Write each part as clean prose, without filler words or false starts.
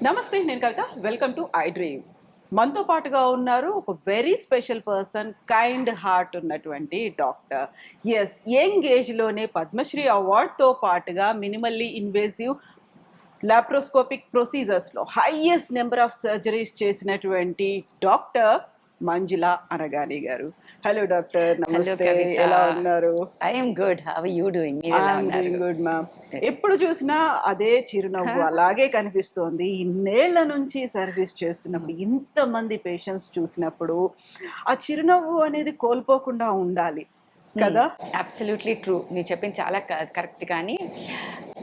నమస్తే, నేను కవిత. Welcome to iDream. మనతో పాటుగా ఉన్నారు ఒక very special person, kind heart ఉన్నటువంటి డాక్టర్. ఎస్, యంగ్ ఏజ్లోనే పద్మశ్రీ అవార్డ్తో పాటుగా మినిమల్లీ ఇన్వేసివ్ లాప్రోస్కోపిక్ ప్రొసీజర్స్లో హైయెస్ట్ నెంబర్ ఆఫ్ సర్జరీస్ చేసినటువంటి డాక్టర్ మంజుల అనగాని గారు. హలో డాక్టర్, హలో నమస్తే. కవిత. ఎలా ఉన్నారు? I'm good. How are you doing? మీరు ఎలా ఐఎమ్ ఉన్నారు? Doing good ma'am. ఎప్పుడు చూసినా అదే చిరునవ్వు అలాగే కనిపిస్తోంది. ఇన్నేళ్ల నుంచి సర్వీస్ చేస్తున్నప్పుడు ఇంతమంది పేషెంట్స్ చూసినప్పుడు ఆ చిరునవ్వు అనేది కోల్పోకుండా ఉండాలి కదా? Absolutely true. మీరు చెప్పింది చాలా కరెక్ట్. కానీ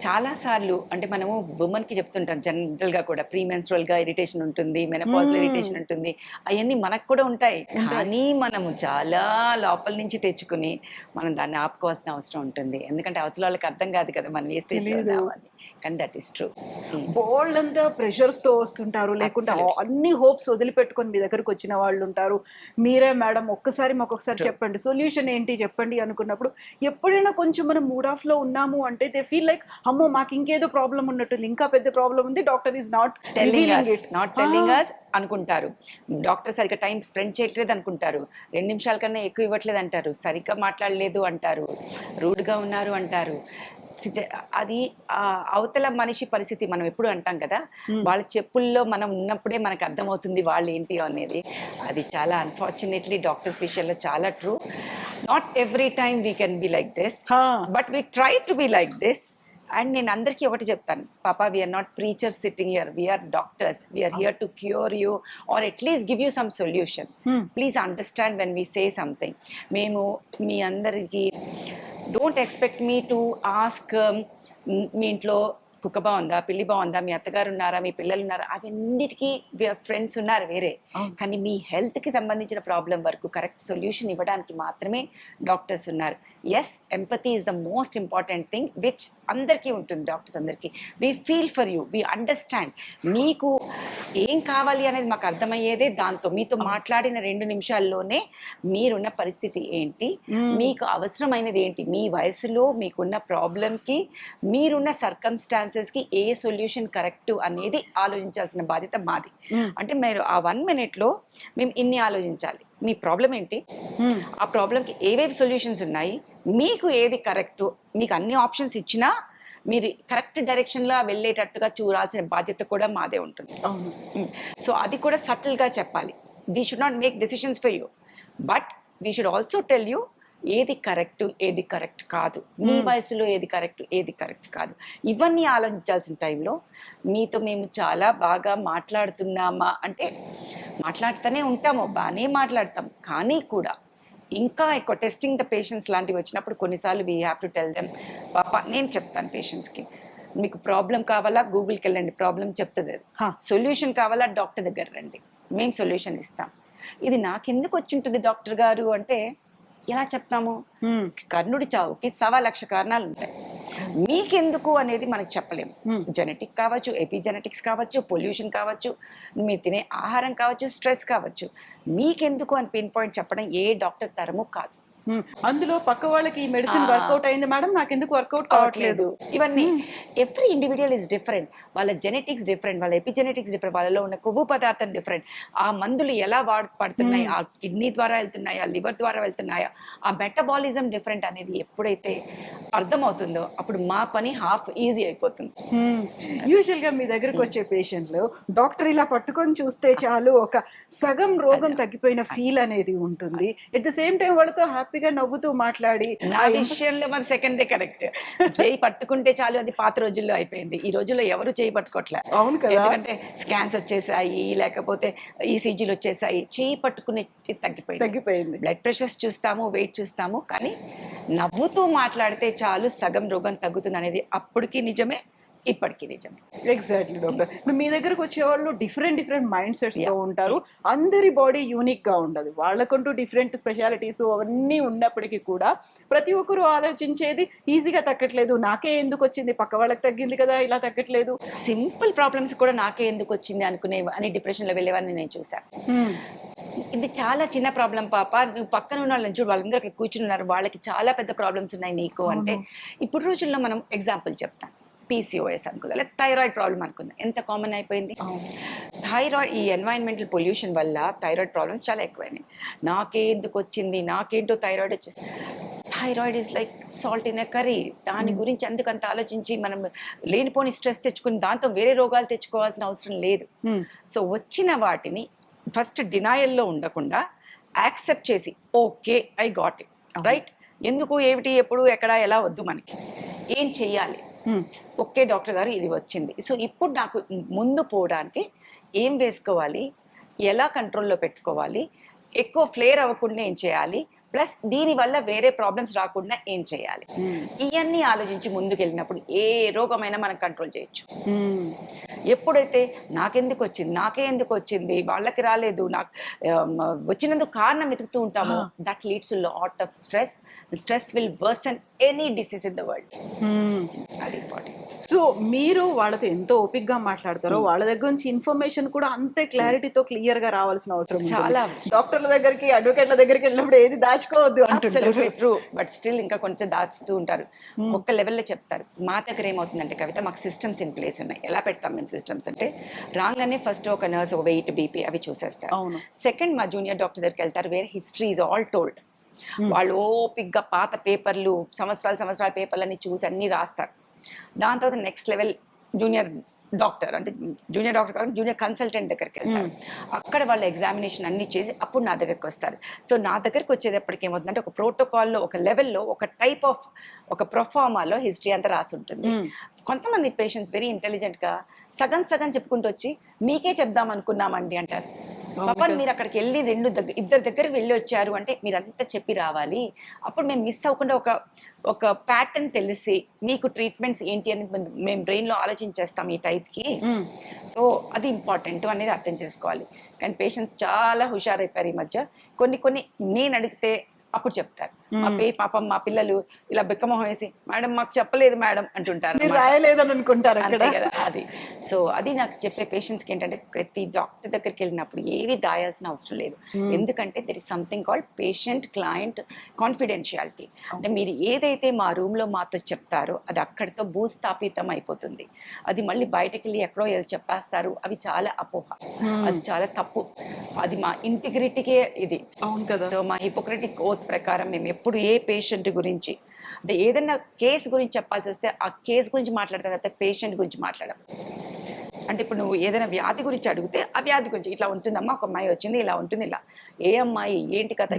చాలాసార్లు అంటే మనము ఉమెన్కి చెప్తుంటాం జనరల్గా కూడా ప్రీమెన్స్ట్రల్గా ఇరిటేషన్ ఉంటుంది, మెనపాజ్లో ఇరిటేషన్ ఉంటుంది, అవన్నీ మనకు కూడా ఉంటాయి. కానీ మనము చాలా లోపల నుంచి తెచ్చుకుని మనం దాన్ని ఆపుకోవాల్సిన అవసరం ఉంటుంది. ఎందుకంటే అవతల వాళ్ళకి అర్థం కాదు కదా మనం ఏ స్టేజ్లో ఉన్నామని. కానీ దట్ ఈస్ ట్రూ. బోల్డ్ అంతా ప్రెషర్స్తో వస్తుంటారు, లేకుంటే అన్ని హోప్స్ వదిలిపెట్టుకొని మీ దగ్గరకు వచ్చిన వాళ్ళు ఉంటారు. మీరే మేడం ఒక్కసారి మాకు ఒకసారి చెప్పండి, సొల్యూషన్ ఏంటి చెప్పండి అనుకున్నప్పుడు ఎప్పుడైనా కొంచెం మనం మూడ్ ఆఫ్లో ఉన్నాము అంటే దే ఫీల్ లైక్ అమ్మో మాకు ఇంకేదో ప్రాబ్లం ఉన్నట్టుంది, ఇంకా పెద్ద ప్రాబ్లం ఉంది, doctor is not telling us అనుకుంటారు. డాక్టర్ సరిగ్గా టైం స్పెండ్ చేయట్లేదు అనుకుంటారు, 2 నిమిషాల కన్నా ఎక్కువ ఇవ్వట్లేదు అంటారు, సరిగ్గా మాట్లాడలేదు అంటారు, రూడ్గా ఉన్నారు అంటారు. అది అవతల మనిషి పరిస్థితి మనం ఎప్పుడు అంటాం కదా, వాళ్ళ చెప్పుల్లో మనం ఉన్నప్పుడే మనకు అర్థమవుతుంది వాళ్ళు ఏంటి అనేది. అది చాలా అన్ఫార్చునేట్లీ డాక్టర్స్ విషయంలో చాలా true. Not every time we can be like this, but we try to be like this. And నేను అందరికీ ఒకటి చెప్తాను, పాపా, we're not preachers sitting here, we're doctors, we're here to cure you or at least give you some solution. Please understand when we say something. మేము మీ అందరికీ don't expect me to ask మీ ఇంట్లో కుక్క బాగుందా, పిల్లి బాగుందా, మీ అత్తగారు ఉన్నారా, మీ పిల్లలు ఉన్నారా, అవన్నిటికీ ఫ్రెండ్స్ ఉన్నారు వేరే. కానీ మీ హెల్త్కి సంబంధించిన ప్రాబ్లం వరకు కరెక్ట్ సొల్యూషన్ ఇవ్వడానికి మాత్రమే డాక్టర్స్ ఉన్నారు. Yes, empathy is the most important thing which అందరికీ ఉంటుంది, డాక్టర్స్ అందరికీ. We feel for you, we understand. మీకు ఏం కావాలి అనేది మాకు అర్థమయ్యేదే దాంతో. మీతో మాట్లాడిన 2 నిమిషాల్లోనే మీరున్న పరిస్థితి ఏంటి, మీకు అవసరమైనది ఏంటి, మీ వయసులో మీకున్న ప్రాబ్లంకి మీరున్న సర్కమ్స్టాన్సెస్కి ఏ సొల్యూషన్ కరెక్ట్ అనేది ఆలోచించాల్సిన బాధ్యత మాది. అంటే మీరు ఆ 1 మినిట్లో మేము ఇన్ని ఆలోచించాలి. మీ ప్రాబ్లం ఏంటి, ఆ ప్రాబ్లంకి ఏవేవి సొల్యూషన్స్ ఉన్నాయి, మీకు ఏది కరెక్టు, మీకు అన్ని ఆప్షన్స్ ఇచ్చినా మీరు కరెక్ట్ డైరెక్షన్లో వెళ్ళేటట్టుగా చూడాల్సిన బాధ్యత కూడా మాదే ఉంటుంది. సో అది కూడా సటిల్గా చెప్పాలి. We should not make decisions for you, but we should also tell you ఏది కరెక్ట్ ఏది కరెక్ట్ కాదు, మీ వయసులో ఏది కరెక్ట్ ఏది కరెక్ట్ కాదు. ఇవన్నీ ఆలోచించాల్సిన టైంలో మీతో మేము చాలా బాగా మాట్లాడుతున్నామా అంటే మాట్లాడుతూనే ఉంటాము, బాగానే మాట్లాడతాం. కానీ కూడా ఇంకా ఎక్కువ టెస్టింగ్ ద పేషెంట్స్ లాంటివి వచ్చినప్పుడు కొన్నిసార్లు we have to tell them, పాప నేను చెప్తాను పేషెంట్స్కి, మీకు ప్రాబ్లం కావాలా గూగుల్కి వెళ్ళండి, ప్రాబ్లం చెప్తుంది. సొల్యూషన్ కావాలా డాక్టర్ దగ్గర రండి, మేము సొల్యూషన్ ఇస్తాం. ఇది నాకెందుకు వచ్చి ఉంటుంది డాక్టర్ గారు అంటే ఎలా చెప్తాము? కర్ణుడి చావుకి 1,00,000 కారణాలు ఉంటాయి. మీకెందుకు అనేది మనకు చెప్పలేము. జెనెటిక్ కావచ్చు, ఎపిజెనెటిక్స్ కావచ్చు, పొల్యూషన్ కావచ్చు, మీరు తినే ఆహారం కావచ్చు, స్ట్రెస్ కావచ్చు. మీకెందుకు అని పిన్ పాయింట్ చెప్పడం ఏ డాక్టర్ తరము కాదు. అందులో పక్క వాళ్ళకి ఈ మెడిసిన్ వర్కౌట్ అయింది మేడం, నాకు ఎందుకు వర్కౌట్ కావట్లేదు, ఇవన్నీ ఎవ్రీ ఇండివిజువల్ ఈజ్ డిఫరెంట్. వాళ్ళ జెనెటిక్స్ డిఫరెంట్, వాళ్ళ ఎపిజెనెటిక్స్ డిఫరెంట్, వాళ్ళలో ఉన్న కొవ్వు పదార్థం డిఫరెంట్, ఆ మందులు ఎలా పడుతున్నాయి, ఆ కిడ్నీ ద్వారా వెళ్తున్నాయా, లివర్ ద్వారా వెళ్తున్నాయా, ఆ మెటబాలిజం డిఫరెంట్ అనేది ఎప్పుడైతే అర్థమవుతుందో అప్పుడు మా పని హాఫ్ ఈజీ అయిపోతుంది. యూజువల్గా మీ దగ్గరకు వచ్చే పేషెంట్లు డాక్టర్ ఇలా పట్టుకొని చూస్తే చాలు ఒక సగం రోగం తగ్గిపోయిన ఫీల్ అనేది ఉంటుంది. ఎట్ ద సేమ్ టైం వాళ్ళతో హ్యాపీగా నవ్వుతూ మాట్లాడి, నా విషయంలో మన సెకండ్ డే కరెక్ట్. చేయి పట్టుకుంటే చాలు, అది పాత రోజుల్లో అయిపోయింది. ఈ రోజుల్లో ఎవరు చేయి పట్టుకోవట్లే. అవును కదా, ఎందుకంటే స్కాన్స్ వచ్చేసాయి, లేకపోతే ఈసీజీలు వచ్చేసాయి, చేయి పట్టుకునే తగ్గిపోయింది. బ్లడ్ ప్రెషర్స్ చూస్తాము, వెయిట్ చూస్తాము, కానీ నవ్వుతూ మాట్లాడితే చాలు సగం రోగం తగ్గుతుంది అనేది అప్పటికి నిజమే, ఇప్పటికీ నిజమే. Exactly doctor. మీ దగ్గరకు వచ్చేవాళ్ళు డిఫరెంట్ మైండ్ సెట్స్తో ఉంటారు. అందరి బాడీ యూనిక్గా ఉండదు, వాళ్ళకంటూ డిఫరెంట్ స్పెషాలిటీస్ అవన్నీ ఉన్నప్పటికీ కూడా ప్రతి ఒక్కరూ ఆలోచించేది ఈజీగా తగ్గట్లేదు, నాకే ఎందుకు వచ్చింది, పక్క వాళ్ళకి తగ్గింది కదా, ఇలా తగ్గట్లేదు. సింపుల్ ప్రాబ్లమ్స్ కూడా నాకే ఎందుకు వచ్చింది అనుకునే అని డిప్రెషన్లో వెళ్ళేవారిని నేను చూసాను. ఇది చాలా చిన్న ప్రాబ్లం పాప, నువ్వు పక్కన ఉన్న వాళ్ళని చూడు, వాళ్ళందరూ అక్కడ కూర్చుని ఉన్నారు, వాళ్ళకి చాలా పెద్ద ప్రాబ్లమ్స్ ఉన్నాయి నీకు అంటే. ఇప్పుడు రోజుల్లో మనం ఎగ్జాంపుల్ చెప్తాను, పీసీఓఎస్ అనుకుందాం, లేదా థైరాయిడ్ ప్రాబ్లం అనుకుందాం. ఎంత కామన్ అయిపోయింది. థైరాయిడ్, ఈ ఎన్వైరన్మెంటల్ పొల్యూషన్ వల్ల థైరాయిడ్ ప్రాబ్లమ్స్ చాలా ఎక్కువైనాయి. ఎందుకు వచ్చింది, నాకేంటో థైరాయిడ్ వచ్చేసి. Thyroid is like salt in a curry. దాని గురించి అందుకంత ఆలోచించి మనం లేనిపోని స్ట్రెస్ తెచ్చుకుని దాంతో వేరే రోగాలు తెచ్చుకోవాల్సిన అవసరం లేదు. సో వచ్చిన వాటిని ఫస్ట్ డినాయల్లో ఉండకుండా యాక్సెప్ట్ చేసి, okay I got it, right, ఎందుకు, ఏమిటి, ఎప్పుడు, ఎక్కడ, ఎలా వద్దు, మనకి ఏం చెయ్యాలి. ఓకే డాక్టర్ గారు ఇది వచ్చింది, సో ఇప్పుడు నాకు ముందు పోవడానికి ఏం వేసుకోవాలి, ఎలా కంట్రోల్లో పెట్టుకోవాలి, ఎక్కువ ఫ్లేర్ అవ్వకుండా ఏం చేయాలి, ప్లస్ దీనివల్ల వేరే ప్రాబ్లమ్స్ రాకుండా ఏం చేయాలి, ఇవన్నీ ఆలోచించి ముందుకెళ్ళినప్పుడు ఏ రోగమైనా మనం కంట్రోల్ చేయొచ్చు. ఎప్పుడైతే నాకే ఎందుకు వచ్చింది, వాళ్ళకి రాలేదు, నాకు వచ్చినందుకు కారణం వెతుకుతూ ఉంటామో, that leads to lot of stress will worsen any disease in the world. అది ఇంపార్టెంట్. సో మీరు వాళ్ళతో ఎంతో ఓపిక్గా మాట్లాడతారో వాళ్ళ దగ్గర నుంచి ఇన్ఫర్మేషన్ కూడా అంతే క్లారిటీతో క్లియర్ గా రావాల్సిన అవసరం చాలా డాక్టర్ల దగ్గరికి, అడ్వకేట్ల దగ్గరికి వెళ్ళినప్పుడు ఏది దాచుకోవద్దు అంటారు. ట్రూ, బట్ స్టిల్ ఇంకా కొంచెం దాచుతూ ఉంటారు. ఒక్క లెవెల్లో చెప్తారు. మా దగ్గర ఏమవుతుందంటే కవిత, మాకు సిస్టమ్స్ ఇన్ ప్లేస్ ఉన్నాయి. ఎలా పెడతాం మేము సిస్టమ్స్ అంటే, రాగానే ఫస్ట్ ఒక నర్స్ ఒక వెయిట్, బీపీ అవి చూసేస్తారు. సెకండ్ మా జూనియర్ డాక్టర్ దగ్గరికి వెళ్తారు, where history is all told. వాళ్ళు ఓపిక్గా పాత పేపర్లు, సంవత్సరాల పేపర్లు అన్ని చూసి అన్ని రాస్తారు. దాని తర్వాత నెక్స్ట్ లెవెల్ జూనియర్ డాక్టర్, అంటే జూనియర్ డాక్టర్ కాకుండా జూనియర్ కన్సల్టెంట్ దగ్గరికి వెళ్తారు. అక్కడ వాళ్ళ ఎగ్జామినేషన్ అన్ని చేసి అప్పుడు నా దగ్గరికి వస్తారు. సో నా దగ్గరికి వచ్చేటప్పటికి ఏమవుతుందంటే, ఒక ప్రోటోకాల్లో, ఒక లెవెల్లో, ఒక టైప్ ఆఫ్ ఒక ప్రొఫార్మాలో హిస్టరీ అంతా రాసి ఉంటుంది. కొంతమంది పేషెంట్స్ వెరీ ఇంటెలిజెంట్గా సగం చెప్పుకుంటూ వచ్చి, మీకే చెప్దాం అనుకున్నామండి అంటారు. పాపం మీరు అక్కడికి వెళ్ళి ఇద్దరు దగ్గరికి వెళ్ళి వచ్చారు అంటే మీరంతా చెప్పి రావాలి. అప్పుడు మేము మిస్ అవ్వకుండా ఒక ప్యాటర్న్ తెలిసి మీకు ట్రీట్మెంట్స్ ఏంటి అని మేము బ్రెయిన్లో ఆలోచించేస్తాం ఈ టైప్కి. సో అది ఇంపార్టెంట్ అనేది అర్థం చేసుకోవాలి. కానీ పేషెంట్స్ చాలా హుషారైపోయారు ఈ మధ్య. కొన్ని నేను అడిగితే అప్పుడు చెప్తారు. పాపం మా పిల్లలు ఇలా బెక్కమొహం వేసి, మేడం మాకు చెప్పలేదు మేడం అంటుంటారు, రాయలేదని అనుకుంటారు కదా. అది సో అది నాకు చెప్పే పేషెంట్స్కి ఏంటంటే, ప్రతి డాక్టర్ దగ్గరికి వెళ్ళినప్పుడు ఏవి దాయాల్సిన అవసరం లేదు. ఎందుకంటే there is something called patient client confidentiality. అంటే మీరు ఏదైతే మా రూమ్లో మాతో చెప్తారో అది అక్కడితో భూస్థాపితం అయిపోతుంది. అది మళ్ళీ బయటకు వెళ్ళి ఎక్కడో ఏదో చెప్పేస్తారు, అవి చాలా అపోహ, అది చాలా తప్పు. అది మా ఇంటిగ్రిటీకే ఇది. సో మా హిపోక్రటిక్ ఓత్ ప్రకారం మేము ఎప్పుడు ఏ పేషెంట్ గురించి, అంటే ఏదైనా కేసు గురించి చెప్పాల్సి వస్తే ఆ కేసు గురించి మాట్లాడతాం, అయితే పేషెంట్ గురించి మాట్లాడడం. అంటే ఇప్పుడు నువ్వు ఏదైనా వ్యాధి గురించి అడిగితే ఆ వ్యాధి గురించి, ఇట్లా ఉంటుందమ్మా, ఒక అమ్మాయి వచ్చింది, ఇలా ఉంటుంది, ఇలా ఏ అమ్మాయి, ఏంటి కథ,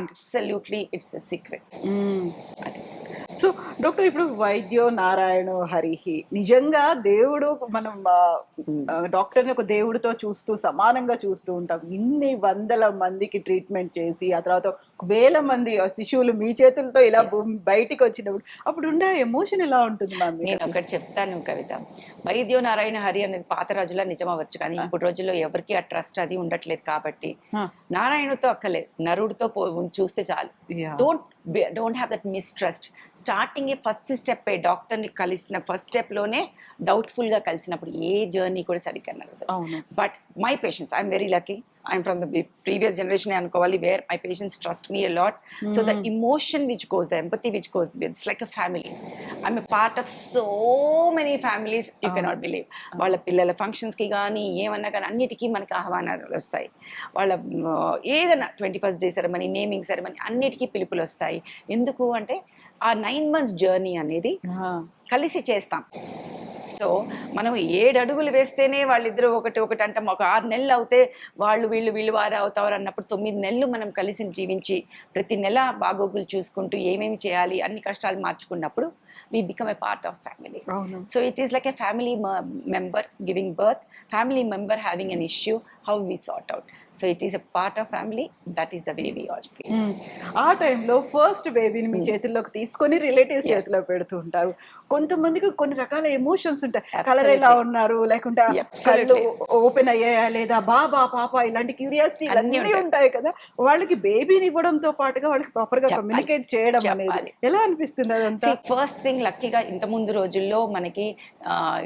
అబ్సల్యూట్లీ ఇట్స్ ఎ సీక్రెట్. అది. సో డాక్టర్, ఇప్పుడు వైద్యో నారాయణో హరిహి, నిజంగా దేవుడు, మనం డాక్టర్ని ఒక దేవుడితో చూస్తూ, సమానంగా చూస్తూ ఉంటాం. ఇన్ని వందల మందికి ట్రీట్మెంట్ చేసి, ఆ తర్వాత వేల మంది శిశువులు మీ చేతులతో ఇలా బయటికి వచ్చినప్పుడు అప్పుడు ఉండే ఎమోషన్ ఎలా ఉంటుంది మ్యామ్? నేను ఒకటి చెప్తాను కవిత, వైద్యో నారాయణ హరి అనేది పాత రోజుల్లో నిజం అవ్వచ్చు, కానీ ఇప్పుడు రోజుల్లో ఎవరికి ఆ ట్రస్ట్ అది ఉండట్లేదు. కాబట్టి నారాయణతో అక్కలేదు, నరుడితో చూస్తే చాలు. Don't have that mistrust. Starting first step, డాక్టర్ని కలిసిన ఫస్ట్ స్టెప్లోనే డౌట్ఫుల్గా కలిసినప్పుడు ఏ జర్నీ కూడా సరిగ్గా నడవదు. But my patients, I'm very lucky, I'm from the previous generation అనుకోవాలి, where my patients trust me a lot. So the emotion which goes, the empathy which goes, it's like a family. I'm a part of so many families, you cannot believe. వాళ్ళ పిల్లల ఫంక్షన్స్కి కానీ ఏమన్నా కానీ అన్నిటికీ మనకి ఆహ్వానాలు వస్తాయి. వాళ్ళ ఏదైనా 21st day ceremony, naming ceremony, అన్నిటికీ పిలుపులు వస్తాయి. ఎందుకు అంటే ఆ 9 months జర్నీ అనేది కలిసి చేస్తాం. సో మనం 7 అడుగులు వేస్తేనే వాళ్ళిద్దరూ ఒకటి అంటాం. ఒక 6 నెలలు అవుతే వీళ్ళు వారు అవుతారు అన్నప్పుడు 9 నెలలు మనం కలిసి జీవించి ప్రతి నెల బాగోగులు చూసుకుంటూ ఏమేమి చేయాలి అన్ని కష్టాలు మార్చుకున్నప్పుడు we become a part of family. So it is like a family member giving birth, family member having an issue, how we sort out. So it is a part of family. That is the way we all feel. ఆ టైంలో first బేబీని మీ చేతుల్లోకి తీసుకొని relatives చేతిలో పెడుతూ ఉంటారు. కొంతమందికి కొన్ని రకాల ఎమోషన్స్ ఉంటాయి. కలర్ ఎలా ఉన్నారు, లేకుంటే కళ్ళు ఓపెన్ అయ్యాయా లేదా, బాబా పాప, ఇలాంటి క్యూరియాసిటీ అన్నీ ఉంటాయి కదా. వాళ్ళకి బేబీని ఇవ్వడంతో పాటుగా వాళ్ళకి ప్రాపర్ గా కమ్యూనికేట్ చేయడం అనేది ఎలా అనిపిస్తుంది? అదంతా ఫస్ట్ థింగ్, లక్కీగా ఇంత ముందు రోజుల్లో మనకి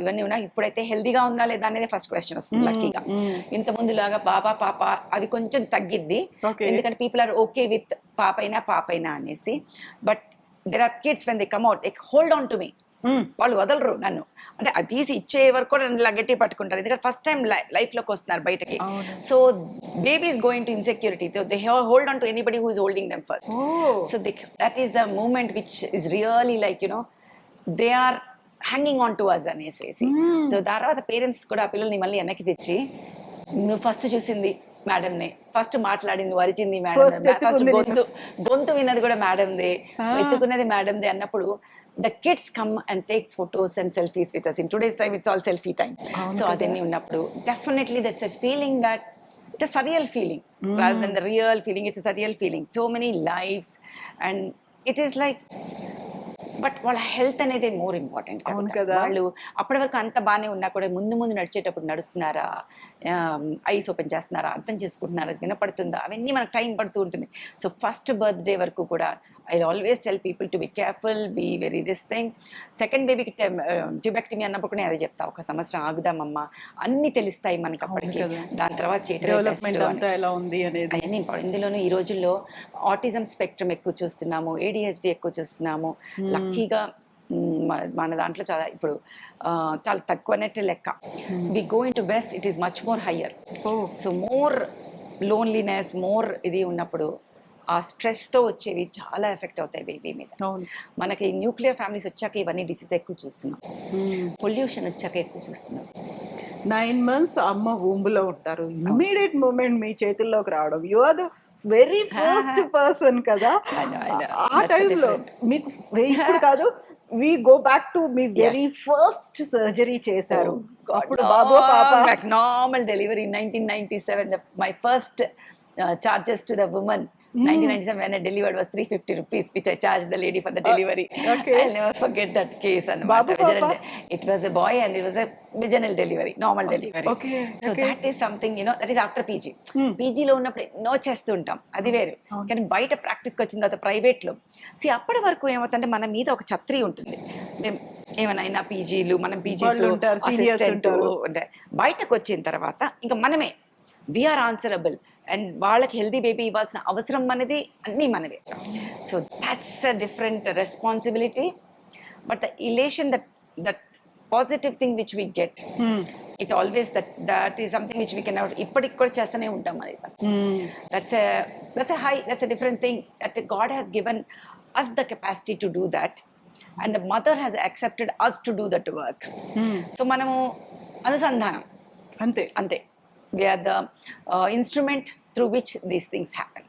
ఇవన్నీ ఉన్నాయి. ఇప్పుడైతే హెల్దీగా ఉందా లేదా అనేది ఫస్ట్ క్వశ్చన్ వస్తుంది. లక్కీగా ఇంత ముందు లాగా బాబా పాప అది కొంచెం తగ్గిద్ది, ఎందుకంటే పీపుల్ ఆర్ ఓకే విత్ పాపైనా అనేసి. But there are kids when they come out, they hold on to me, వాళ్ళు వదలరు నన్ను, అంటే అది తీసి ఇచ్చే వరకు కూడా నన్ను ఇలా గట్టి పట్టుకుంటారు, ఎందుకంటే ఫస్ట్ టైం లైఫ్లోకి వస్తున్నారు బయటకి. So baby is going to insecurity, they hold on to anybody who is holding them first. So that is the moment which is really like they are hanging on to us అనేసి. సో తర్వాత parents కూడా ఆ పిల్లల్ని మళ్ళీ వెనక్కి తెచ్చి, నువ్వు ఫస్ట్ చూసింది మేడంనే, ఫస్ట్ మాట్లాడింది వరిచింది మేడం, ఫస్ట్ గొంతు విన్నది కూడా మేడందే, ఎత్తుకున్నది మేడందే అన్నప్పుడు the kids come and take photos and selfies with us. In today's time it's all selfie time. So adenni unnappudu definitely that's a feeling that it's a surreal feeling rather than the real feeling. It's a surreal feeling, so many lives, and it is like, but వాళ్ళ health అనేది more important కదా. వాళ్ళు అప్పటి వరకు అంత బాగానే ఉన్నా కూడా ముందు నడిచేటప్పుడు నడుస్తున్నారా, ఐస్ ఓపెన్ చేస్తున్నారా, అర్థం చేసుకుంటున్నారా, వినపడుతుందా, అవన్నీ మనకు టైం పడుతూ ఉంటుంది. సో ఫస్ట్ బర్త్డే వరకు కూడా I always tell people to be careful, be very this thing. Second బేబీకి ట్యూబెక్టమీ అన్నప్పుడు కూడా అదే చెప్తా, ఒక సంవత్సరం ఆగుదామమ్మా, అన్నీ తెలుస్తాయి మనకి అప్పటికి, దాని తర్వాత చేయటం అవన్నీ. ఇందులోనూ ఈ రోజుల్లో ఆటిజం స్పెక్ట్రమ్ ఎక్కువ చూస్తున్నాము, ADHD ఎక్కువ చూస్తున్నాము. లక్కీగా మన దాంట్లో చాలా ఇప్పుడు చాలా తక్కువ అన్నట్టు లెక్క. We go into west, it is much more higher. So more loneliness, more ఇది ఉన్నప్పుడు ఆ స్ట్రెస్తో వచ్చేవి చాలా ఎఫెక్ట్ అవుతాయి బేబీ మీద. మనకి న్యూక్లియర్ ఫ్యామిలీస్ వచ్చాక ఇవన్నీ డిసీజ్ ఎక్కువ చూస్తున్నాం, పొల్యూషన్ వచ్చాక ఎక్కువ చూస్తున్నాం. 9 months అమ్మ ఊంబులో ఉంటారు, ఇమ్మీడియట్ మూమెంట్ మీ చేతుల్లోకి రావడం, you are the very first person కదా. ఆ టైంలో మీకు ఇప్పుడు కాదు, వి గో బ్యాక్ టు మీ వెరీ ఫస్ట్ సర్జరీ చేశారు అప్పుడు బాబు పాప. Normal delivery 1997, my first charges to the woman 1997 when I delivered was 350 rupees, which I charged the lady for the delivery. I'll never forget that case. And it was a boy and it was a vaginal delivery, normal delivery. So that is something, that is after PG. PG లో ఉన్నప్పుడు ఎన్నో చేస్తుంటాం, అది వేరు. కానీ బయట ప్రాక్టీస్కి వచ్చిన తర్వాత ప్రైవేట్లో అప్పటి వరకు ఏమవుతుందంటే మన మీద ఒక ఛత్రి ఉంటుంది, ఏమైనా పీజీలు, మనం పీజీస్ అసిస్టెంట్, బయటకు వచ్చిన తర్వాత ఇంకా మనమే వీఆర్ ఆన్సరబుల్, అండ్ వాళ్ళకి హెల్దీ బేబీ ఇవ్వాల్సిన అవసరం అనేది అన్నీ మనవే. So that's a different responsibility, but the elation, that positive thing which we get, it always that is something which we can ఇప్పటికి కూడా చేస్తూనే ఉంటాం. అది that's a different thing, that God has given us the capacity to do that, and the mother has accepted us to do that work. So మనము అనుసంధానం అంతే. We are the instrument through which these things happen.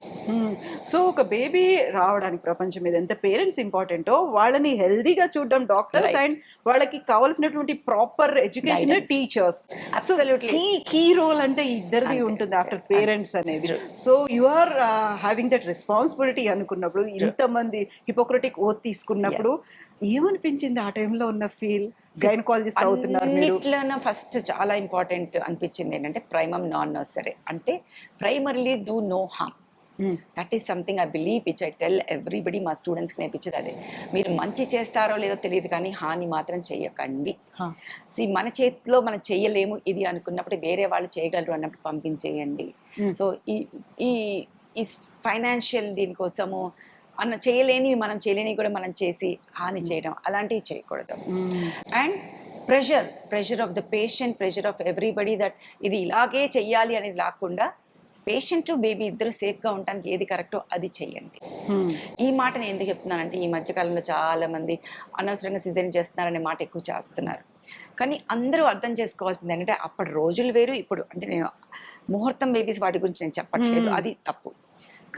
So ఒక baby రావడానికి ప్రపంచం మీద ఎంత parents ఇంపార్టెంటో, వాళ్ళని హెల్దీగా చూడడం డాక్టర్స్, అండ్ వాళ్ళకి కావాల్సినటువంటి proper education teachers. Key role అంటే ఇద్దరిది ఉంటుంది ఆఫ్టర్ పేరెంట్స్ అనేది. So you are having that responsibility అనుకున్నప్పుడు, ఇంతమంది హిపోక్రటిక్ ఓత్ తీసుకున్నప్పుడు ఏమనిపించింది ఆ టైంలో ఉన్న ఫీల్? గైనకాలజిస్ట్ అవుతున్నారు మీరు. అన్నిట్లోనే ఫస్ట్ చాలా ఇంపార్టెంట్ అనిపించింది ఏంటంటే ప్రైమమ్ నాన్ నర్సరీ, అంటే primarily do no harm. That is something I believe, which I tell everybody. మా స్టూడెంట్స్కి నేర్పించేది అదే, మీరు మంచి చేస్తారో లేదో తెలియదు కానీ హాని మాత్రం చెయ్యకండి. మన చేతిలో మనం చెయ్యలేము ఇది అనుకున్నప్పుడు వేరే వాళ్ళు చేయగలరు అన్నప్పుడు పంపించేయండి. సో ఈ ఫైనాన్షియల్ దీనికోసము చేయలేనివి మనం చేయలేనివి కూడా మనం చేసి హాని చేయడం, అలాంటివి చేయకూడదు. And pressure of the patient, pressure of everybody, that ఇది ఇలాగే చెయ్యాలి అనేది లేకుండా పేషెంట్ బేబీ ఇద్దరు సేఫ్గా ఉండడానికి ఏది కరెక్టో అది చెయ్యండి. ఈ మాట నేను ఎందుకు చెప్తున్నానంటే, ఈ మధ్యకాలంలో చాలామంది అనవసరంగా సిజేరియన్ చేస్తున్నారనే మాట ఎక్కువ చెప్తున్నారు. కానీ అందరూ అర్థం చేసుకోవాల్సింది ఏంటంటే, అప్పటి రోజులు వేరు, ఇప్పుడు అంటే నేను ముహూర్తం బేబీస్ వాటి గురించి నేను చెప్పట్లేదు, అది తప్పు.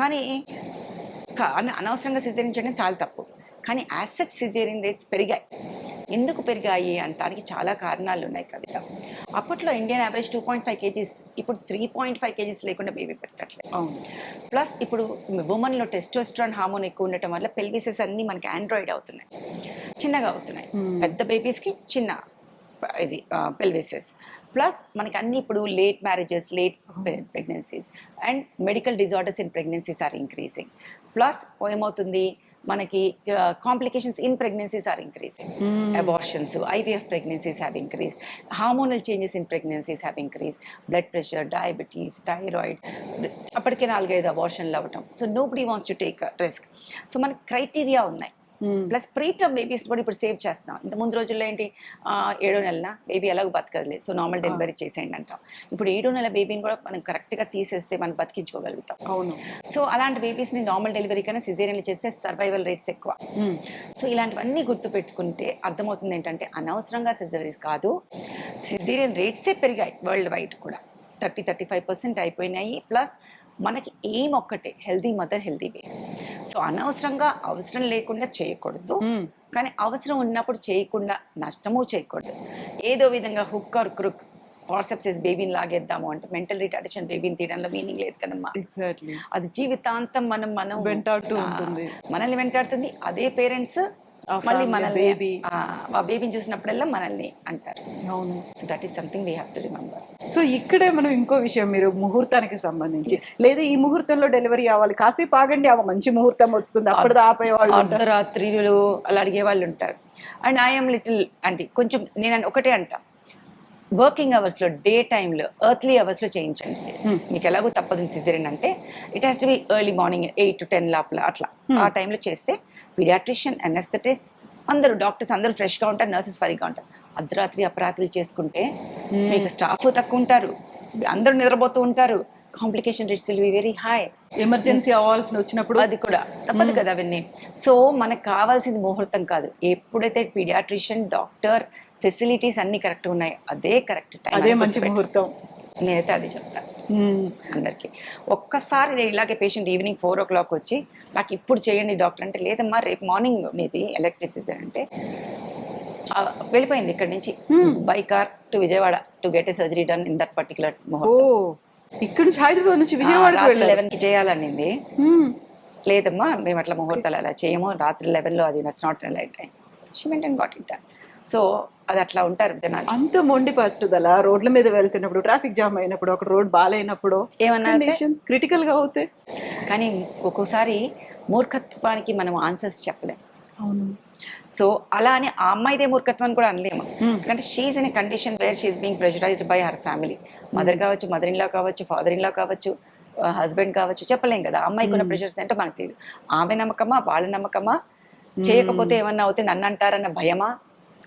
కానీ అనవసరంగా సిజేరియన్ చేయడం చాలా తప్పు. కానీ యాజ్ సచ్ సిజేరియన్ రేట్స్ పెరిగాయి. ఎందుకు పెరిగాయి అంటానికి చాలా కారణాలు ఉన్నాయి కవిత. అప్పట్లో ఇండియన్ యావరేజ్ 2.5 kgs, ఇప్పుడు 3.5 kgs లేకుండా బేబీ పెట్టట్లేదు. ప్లస్ ఇప్పుడు ఉమెన్లో టెస్టోస్టెరాన్ హార్మోన్ ఎక్కువ ఉండటం వల్ల పెల్విసెస్ అన్నీ మనకి ఆండ్రాయిడ్ అవుతున్నాయి, చిన్నగా అవుతున్నాయి. పెద్ద బేబీస్కి చిన్న ఇది పెల్విసెస్. ప్లస్ మనకి అన్ని ఇప్పుడు late marriages, late pregnancies and medical disorders in pregnancies are increasing. Plus ఏమవుతుంది, మనకి complications in pregnancies are increasing. Abortions, IVF pregnancies have increased, hormonal changes in pregnancies have increased, blood pressure, diabetes, thyroid, అప్పటికే 4-5 అబార్షన్లు అవ్వటం. So nobody wants to take risk. So మనకి criteria ఉన్నాయి, plus preterm babies కూడా ఇప్పుడు save చేస్తున్నాం. ఇంత ముందు రోజుల్లో ఏంటి 7వ నెలన బేబీ ఎలాగో బతకదులేదు, సో నార్మల్ డెలివరీ చేసేయండి అంటాం. ఇప్పుడు 7వ నెల బేబీని కూడా మనం కరెక్ట్గా తీసేస్తే మనం బతికించుకోగలుగుతాం. అవును. సో అలాంటి బేబీస్ని నార్మల్ డెలివరీ కన్నా సిజేరియన్లు చేస్తే సర్వైవల్ రేట్స్ ఎక్కువ. సో ఇలాంటివన్నీ గుర్తుపెట్టుకుంటే అర్థమవుతుంది ఏంటంటే అనవసరంగా సిజరీస్ కాదు, సిజేరియన్ రేట్సే పెరిగాయి వరల్డ్ వైడ్ కూడా. 30-35% అయిపోయినాయి. ప్లస్ మనకి ఏం ఒక్కటే, healthy mother healthy baby. So అనవసరంగా అవసరం లేకుండా చేయకూడదు, కానీ అవసరం ఉన్నప్పుడు చేయకుండా నష్టము చేయకూడదు. ఏదో విధంగా హుక్ ఆర్ క్రుక్ ఫార్సెప్సెస్ బేబీని లాగేద్దాము అంటే మెంటల్ రిటార్డేషన్ బేబీని తీయడంలో మీనింగ్ లేదు కదమ్మా. ఎగ్జాక్ట్లీ. అది జీవితాంతం మనం వెంటాడుతూ ఉంటుంది. మనల్ని వెంటాడుతుంది. అదే పేరెంట్స్ మళ్ళీ మనల్ని ఆ బేబీని చూసినప్పుడల్లా మనల్ని అంటారు. అవును. So that is something we have to remember. So ఇక్కడే మనం ఇంకో విషయం, మీరు ముహూర్తానికి సంబంధించి, లేదా ఈ ముహూర్తంలో డెలివరీ అవ్వాలి, కాసేపు ఆగండి మంచి ముహూర్తం వస్తుంది అప్పుడు ఆపేవాళ్ళు, అర్ధరాత్రులు అలా అడిగే వాళ్ళు ఉంటారు. అండ్ ఐఎమ్ లిటిల్ అంటే కొంచెం నేను ఒకటే అంటా, వర్కింగ్ అవర్స్లో డే టైంలో ఎర్త్లీ అవర్స్లో చేయించండి. మీకు ఎలాగో తప్పదు సిజేరియన్ అంటే it has to B early morning 8 to 10 లోపల అట్లా ఆ టైంలో చేస్తే పీడియాట్రిషియన్, అనెస్థెటిస్ట్ అందరూ డాక్టర్స్ అందరూ ఫ్రెష్గా ఉంటారు, నర్సెస్ ఫరీగా ఉంటారు. అర్ధరాత్రి అపరాత్రులు చేసుకుంటే మీకు స్టాఫ్ తక్కువ ఉంటారు, అందరూ నిద్రపోతూ ఉంటారు, complication rates will be very high. Emergency అవ్వాల్సి వచ్చినప్పుడు అది కూడా తప్పదు కదా అవన్నీ. సో మనకు కావాల్సింది ముహూర్తం కాదు, ఎప్పుడైతే పీడియాట్రిషియన్, డాక్టర్, ఫెసిలిటీస్ అన్ని కరెక్ట్గా ఉన్నాయి అదే కరెక్ట్ టైం, అదే మంచి ముహూర్తం. నేనైతే అది చెప్తాను అందరికి. ఒక్కసారి నేను ఇలాగే పేషెంట్ ఈవినింగ్ 4 o'clock వచ్చి నాకు ఇప్పుడు చేయండి డాక్టర్ అంటే, లేదమ్మా రేపు మార్నింగ్ మీది ఎలక్టివ్ సిజర్ అంటే వెళ్ళిపోయింది ఇక్కడ నుంచి by car to Vijayawada to get a surgery done in that particular ముహూర్తం. ఇక్కడ నుంచి హైదరాబాద్ నుంచి విజయవాడ 11కి చేయాలనింది. లేదమ్మా మేము అట్లా ముహూర్తాలు అలా చేయము, రాత్రి 11లో అది nuts not light time. She went and got it. So అది అట్లా ఉంటారు జనాలు. అంత మొండి పట్టుదల, రోడ్ల మీద వెళ్తున్నప్పుడు ట్రాఫిక్ జామ్ అయినప్పుడు, ఒక రోడ్ బాగాలేనప్పుడు, ఏమన్నా క్రిటికల్ గా అవుతాయి. కానీ ఒక్కోసారి మూర్ఖత్వానికి మనం ఆన్సర్స్ చెప్పలేం. అవును. సో అలా అని ఆ అమ్మాయిదే మూర్ఖత్వాన్ని కూడా అనలేము, ఎందుకంటే she's in a condition where she's being pressurised by her family. Mother కావచ్చు, మదర్ ఇన్ లా కావచ్చు, ఫాదర్ ఇన్ లా కావచ్చు, హస్బెండ్ కావచ్చు, చెప్పలేం కదా. అమ్మాయికి ఉన్న ప్రెషర్స్ ఏంటో మనకు తెలియదు. ఆమె నమ్మకమా, వాళ్ళ నమ్మకమా, చేయకపోతే ఏమన్నా అవుతే నన్ను అంటారన్న భయమా,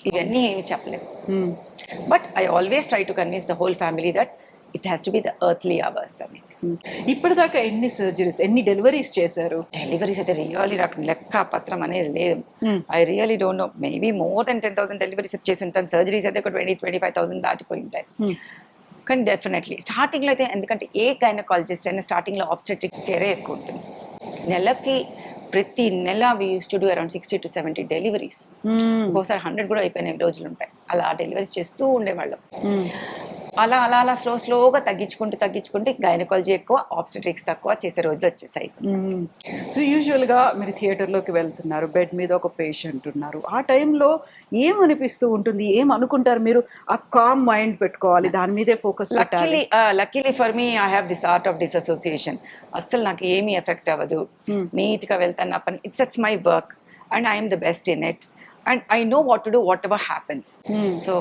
ఇవన్నీ ఏమి చెప్పలేము. But I always try to convince the whole family that it has to be the earthly hours అనేది. ఇప్పటిదాకా ఎన్ని సర్జరీస్, ఎన్ని డెలివరీస్ చేశారు? డెలివరీస్ అయితే రియల్లీ నాకు లెక్క పత్రం అనేది లేదు. I really don't know, maybe more than 10,000 deliveries చేసి ఉంటాను. సర్జరీస్ అయితే ఒక 20-25,000 దాటిపోయి ఉంటాయి. కానీ డెఫినెట్లీ స్టార్టింగ్లో అయితే, ఎందుకంటే ఏ గైనకాలజిస్ట్ అయినా స్టార్టింగ్లో ఆబ్స్టెట్రిక్ కేరే ఎక్కువ ఉంటుంది. నెలకి ప్రతి నెల we use to do around 60 to 70 deliveries. ఒక్కోసారి 100 కూడా అయిపోయిన రోజులు ఉంటాయి. అలా డెలివరీస్ చేస్తూ ఉండేవాళ్ళం. అలా అలా అలా స్లోగా తగ్గించుకుంటే గైనకాలజీ ఎక్కువ, ఆబ్స్టెట్రిక్స్ తక్కువ చేసే రోజులు వచ్చేసాయి. సో యూజువల్గా మీరు థియేటర్లోకి వెళ్తున్నారు, బెడ్ మీద ఒక పేషెంట్ ఉన్నారు, ఆ టైంలో ఏమనిపిస్తూ ఉంటుంది, ఏమనుకుంటారు మీరు? ఆ కామ్ మైండ్ పెట్టుకోవాలి, దాని మీదే ఫోకస్ పెట్టాలి. Luckily for me I have this art of dissociation. అస్సలు నాకు ఏమీ ఎఫెక్ట్ అవ్వదు, నీట్గా వెళ్తాను నా పని. It's my work and I'm the best in it and I know what to do what ever happens. So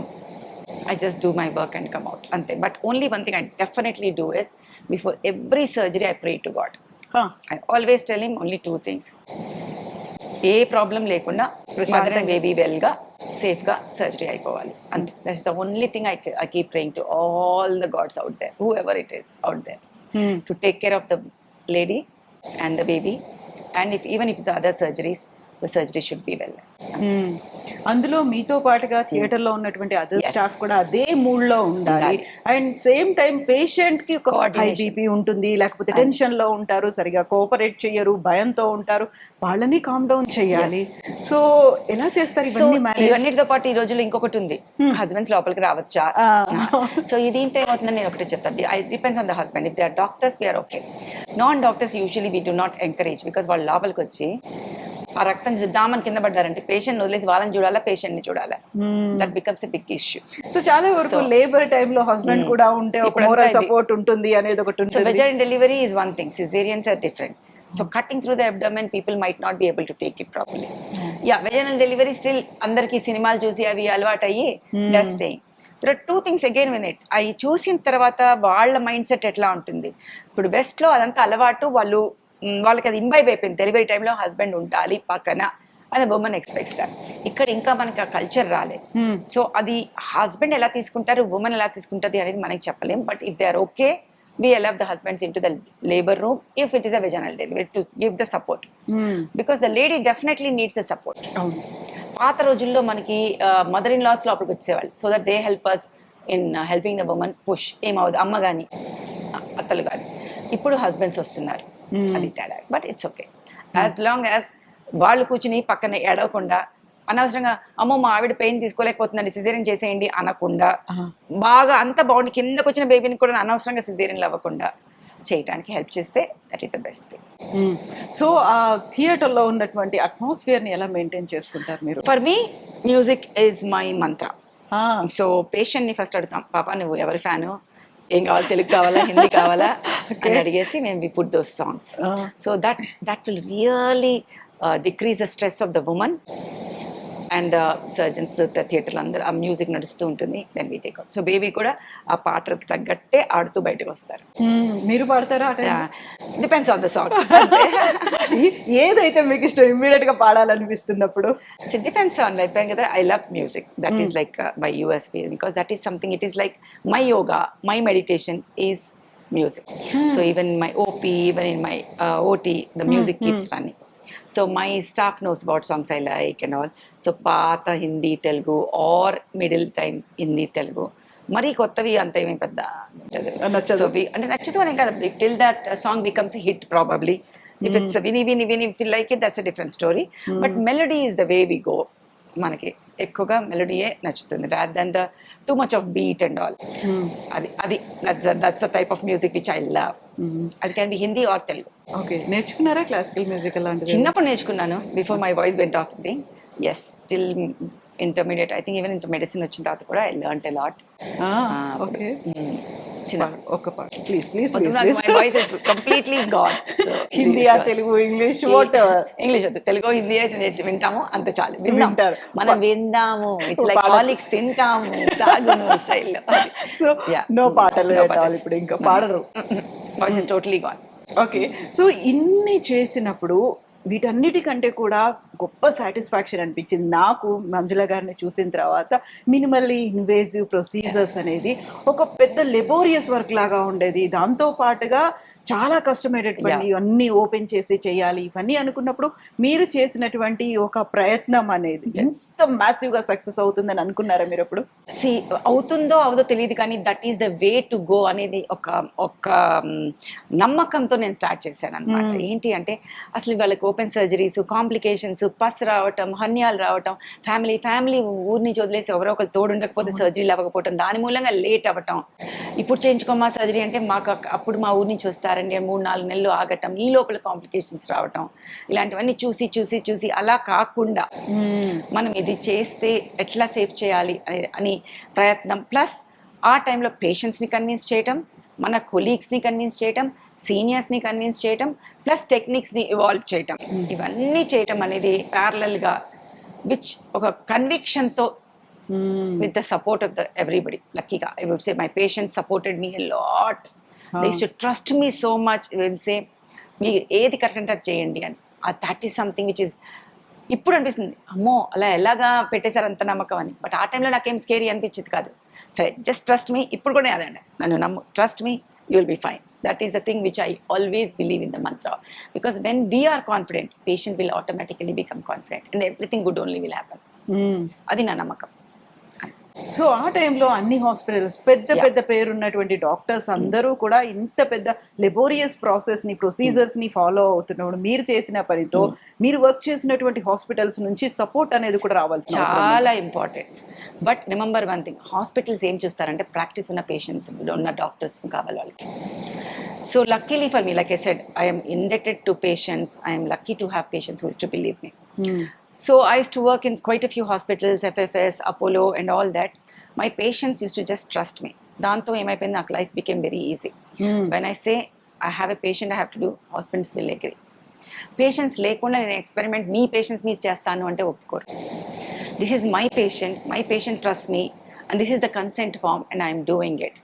I just do my work and come out. Ante. But only one thing I definitely do is, before every surgery, I pray to God. I always tell him only 2 things. A problem లేకుండా mother and baby వెల్గా, సేఫ్గా surgery అయిపోవాలి. అంతే. That is the only thing I keep praying to all the gods out there, whoever it is out there, to take care of the lady and the baby. And even if the other surgeries, the surgery should be well. అందులో మీతో పాటుగా theatre లో ఉన్నటువంటి other staff కూడా అదే mood లో ఉండాలి. And same time patient కి ఒక హై బీపీ ఉంటుంది, లేకపోతే టెన్షన్ లో ఉంటారు, సరిగా కోఆపరేట్ చెయ్యరు, భయంతో ఉంటారు, వాళ్ళని కామ్ డౌన్ చేయాలి. సో ఎలా చేస్తారు ఇవన్నిటితో పాటు? ఈ రోజుల్లో ఇంకొకటి ఉంది, హస్బెండ్స్ లోపలికి రావచ్చా. సో దీంతో ఏమవుతుందని నేను ఒకటి చెప్తాను, I depends on the husband. If they are doctors we are okay. Non doctors usually we do not encourage, because వాళ్ళు లోపలికి వచ్చి ఆ రక్తం దామని కింద పడ్డారంటే పేషెంట్ వదిలేసి వాళ్ళని చూడాలా, పేషెంట్ ని చూడాలా, that becomes a big issue. So చాలా వరకు లేబర్ టైమ్ లో హస్బెండ్ కూడా ఉంటే ఒక మోరల్ సపోర్ట్ ఉంటుంది అనేది ఒకటి ఉంటుంది. So vaginal delivery is one thing, caesareans are different. So cutting through the abdomen people might not be able to take it properly. Yeah, vaginal delivery still అందరికి సినిమాలు చూసి అవి అలవాటు అయ్యి they are staying. There are 2 things again win it. అవి చూసిన తర్వాత వాళ్ళ మైండ్ సెట్ ఎట్లా ఉంటుంది. ఇప్పుడు వెస్ట్ లో అదంతా అలవాటు, వాళ్ళకి అది ఇంబైబ్ అయిపోయింది. డెలివరీ టైంలో హస్బెండ్ ఉండాలి పక్కన అండ్ ఉమెన్ ఎక్స్పెక్ట్స్ దట్. ఇక్కడ ఇంకా మనకి ఆ కల్చర్ రాలేదు. సో అది హస్బెండ్ ఎలా తీసుకుంటారు, ఉమెన్ ఎలా తీసుకుంటుంది అనేది మనకి చెప్పలేం. But if they are okay, we allow the husbands into the labor room if it is a vaginal delivery to give the support, because the lady definitely needs the support. పాత రోజుల్లో మనకి mother in laws లోపలికి వచ్చేవాళ్ళు, so that they help us in helping the women push. ఏమవుతుంది అమ్మ కానీ అత్తలు కానీ. ఇప్పుడు హస్బెండ్స్ వస్తున్నారు, అది తేడా. But it's okay as long as వాళ్ళు కూర్చుని పక్కన ఏడవకుండా, అనవసరంగా అమ్మో మా ఆవిడ పెయిన్ తీసుకోలేకపోతుందండి సిజేరియన్ చేసేయండి అనకుండా, బాగా అంత బాగుండి కిందకు వచ్చిన బేబీని కూడా అనవసరంగా సిజేరియన్లు అవ్వకుండా చేయడానికి హెల్ప్ చేస్తే that is the best thing. So ఆ థియేటర్లో ఉన్నటువంటి అట్మాస్ఫియర్ని ఎలా మెయింటైన్ చేసుకుంటారు మీరు? For me music is my Mantra. So పేషెంట్ని ఫస్ట్ అడుగుతాం, పాప నువ్వు ఎవరి ఫ్యాను, ఏం కావాలి, తెలుగు కావాలా హిందీ కావాలా అని అడిగేసి మేము we put those songs. So that will really decrease the stress of the women and surgeons థియేటర్లో అందరూ ఆ మ్యూజిక్ నడుస్తూ ఉంటుంది. Then we take out. So baby కూడా ఆ పాటకి తగ్గట్టే ఆడుతూ బయటకు వస్తారు. మీరు పాడతారా? Depends on the song. ఏదైతే మీకు ఇష్టం ఇమ్మీడియట్ గా పాడాలనిపిస్తుంది అప్పుడు? సో డిపెండ్స్ ఆన్ లైక్ కదా. I love music. That is like my USP, because that is something, it is like my yoga, my meditation is music. So even in my OP, even in my OT, the music keeps running. So my staff knows what songs I like and all. So paata Hindi Telugu or middle time Hindi Telugu. Mari kottavi anta emi pedda so we ante nachadu ane kada, till that song becomes a hit probably. If it's a vini if you like it, that's a different story. But melody is the way we go. మనకి ఎక్కువగా మెలోడీయే నచ్చుతుంది rather than the too much of beat and all. అది that's the type of music which I love. అది can be Hindi or Telugu. Okay, నేర్చుకున్నారా classical music అలాంటిది? చిన్నప్పుడు నేర్చుకున్నాను, before my voice went off the. Yes, till intermediate, I think even inter medicine వచ్చిన తర్వాత కూడా I learned a lot. Okay, ఒక పాట please my voice is completely gone. So Hindi or Telugu, English, what ever. English వద్దు, తెలుగు హిందీ అయితే వింటాము అంత చాలు. మనం విందాము, ఇట్స్ లైక్ హాలిక్స్ తింటాము తాగును స్టైల్. సో నో పాటలు ఇప్పుడు ఇంకా పాడరు, voice is totally gone. Okay, so ఇన్ని చేసినప్పుడు వీటన్నిటికంటే కూడా గొప్ప సాటిస్ఫాక్షన్ అనిపించింది నాకు మంజుల గారిని చూసిన తర్వాత. మినిమల్లీ ఇన్వేజివ్ ప్రొసీజర్స్ అనేది ఒక పెద్ద లెబోరియస్ వర్క్ లాగా ఉండేది. దాంతో పాటుగా చాలా కష్టమైనటువంటి ఇవన్నీ ఓపెన్ చేసి చేయాలి ఇవన్నీ అనుకున్నప్పుడు మీరు చేసినటువంటి ఒక ప్రయత్నం అనేది ఎంత మ్యాసివ్ గా సక్సెస్ అవుతుందని అనుకున్నారా మీరు అప్పుడు? అవుతుందో అవదో తెలియదు, కానీ that is the way to go అనేది ఒక నమ్మకంతో నేను స్టార్ట్ చేశాను అనమాట. ఏంటి అంటే అసలు వాళ్ళకి ఓపెన్ సర్జరీస్, కాంప్లికేషన్స్, పస్ రావటం, హన్యాలు రావటం, ఫ్యామిలీ ఊరి నుంచి వదిలేసి ఎవరో ఒకరు తోడు ఉండకపోతే సర్జరీలు అవ్వకపోవటం, దాని మూలంగా లేట్ అవ్వటం. ఇప్పుడు చేయించుకోమా సర్జరీ అంటే మాకు అప్పుడు మా ఊరి నుంచి వస్తారండి 3-4 నెలలు ఆగటం, ఈ లోపల కాంప్లికేషన్స్ రావటం, ఇలాంటివన్నీ చూసి అలా కాకుండా మనం ఇది చేస్తే ఎట్లా సేవ్ చేయాలి అని ప్రయత్నం. ప్లస్ ఆ టైంలో పేషెంట్స్ని కన్విన్స్ చేయటం, మన కొలీగ్స్ని కన్విన్స్ చేయటం, సీనియర్స్ని కన్విన్స్ చేయటం, ప్లస్ టెక్నిక్స్ని ఇవాల్వ్ చేయటం, ఇవన్నీ చేయటం అనేది ప్యారలల్గా, విచ్ ఒక కన్విక్షన్తో with the support of the everybody. Luckyga, I would say my patients supported me a lot. They used to trust me so much. They will say మీరు ఏది కరెక్ట్ అంటే అది చేయండి అని. That is something which is ఇప్పుడు అనిపిస్తుంది, అమ్మో అలా ఎలాగా పెట్టేశారు అంత నమ్మకం అని. బట్ ఆ టైంలో నాకేం స్కేరీ అనిపించేది కాదు. సరే జస్ట్ ట్రస్ట్ మీ, ఇప్పుడు కూడా అదండి, నన్ను నమ్ము, trust me, you will be fine. That is the thing which I always believe in the mantra. Because when we are confident, patient will automatically become confident and everything good only will happen. అది నా నమ్మకం. So ఆ టైంలో అన్ని hospitals పెద్ద పేరున్నటువంటి doctors అందరూ కూడా ఇంత పెద్ద లెబోరియస్ ప్రాసెస్ని, ప్రొసీజర్స్ని ఫాలో అవుతున్నప్పుడు మీరు చేసిన పనితో మీరు వర్క్ చేసినటువంటి హాస్పిటల్స్ నుంచి సపోర్ట్ అనేది కూడా రావాల్సిన చాలా important. But remember one thing, hospitals ఏం చూస్తారంటే ప్రాక్టీస్ ఉన్న పేషెంట్స్, ఉన్న డాక్టర్స్ కావాలి వాళ్ళకి. So luckily for me, like I said, I am indebted to patients. I am lucky to have patients who used to believe me. So I used to work in quite a few hospitals, FFS, Apollo and all that. My patients used to just trust me. Danto emaipindi నాకు life became very easy. When I say I have a patient I have to do, hospitals will agree. Patients లేకుండా నేను experiment మీ patients మీద చేస్తాను అంటే ఒప్పుకోరు. This is my patient trusts me and this is the consent form and I am doing it.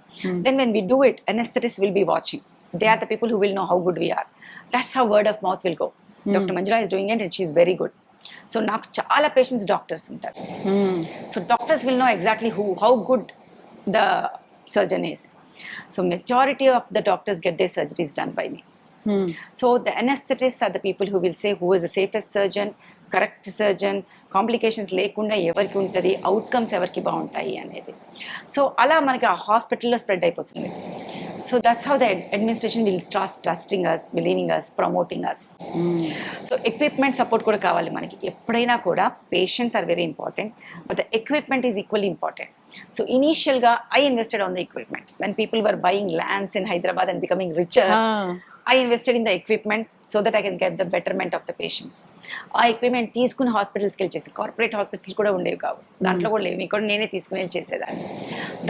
Then when we do it, anesthetists will be watching. They are the people who will know how good we are. That's how word of mouth will go. Dr. Manjula is doing it and she is very good. So నాకు చాలా patients doctors ఉంటారు. So doctors will know exactly how good the surgeon is. So majority of the doctors get their surgeries done by me. So the anesthetists are the people who will say who is the safest surgeon, correct surgeon, complications లేకుండా ఎవరికి ఉంటుంది, outcomes ఎవరికి బాగుంటాయి అనేది. So అలా మనకి ఆ హాస్పిటల్లో స్ప్రెడ్ అయిపోతుంది. So that's how the administration will start trusting us, believing us, promoting us. So equipment support కూడా కావాలి మనకి. ఎప్పుడైనా కూడా patients are very important, but the equipment is equally important. So ఇనీషియల్గా I invested on the equipment. When people were buying lands in Hyderabad and becoming richer, I invested in the equipment so that I can get the betterment of the patients. ఆ equipment తీసుకుని హాస్పిటల్స్కి వెళ్ళి చేసి, corporate hospitals కూడా ఉండేవి కావు, దాంట్లో కూడా లేవు, ఇక్కడ నేనే తీసుకుని వెళ్ళి చేసేదాన్ని.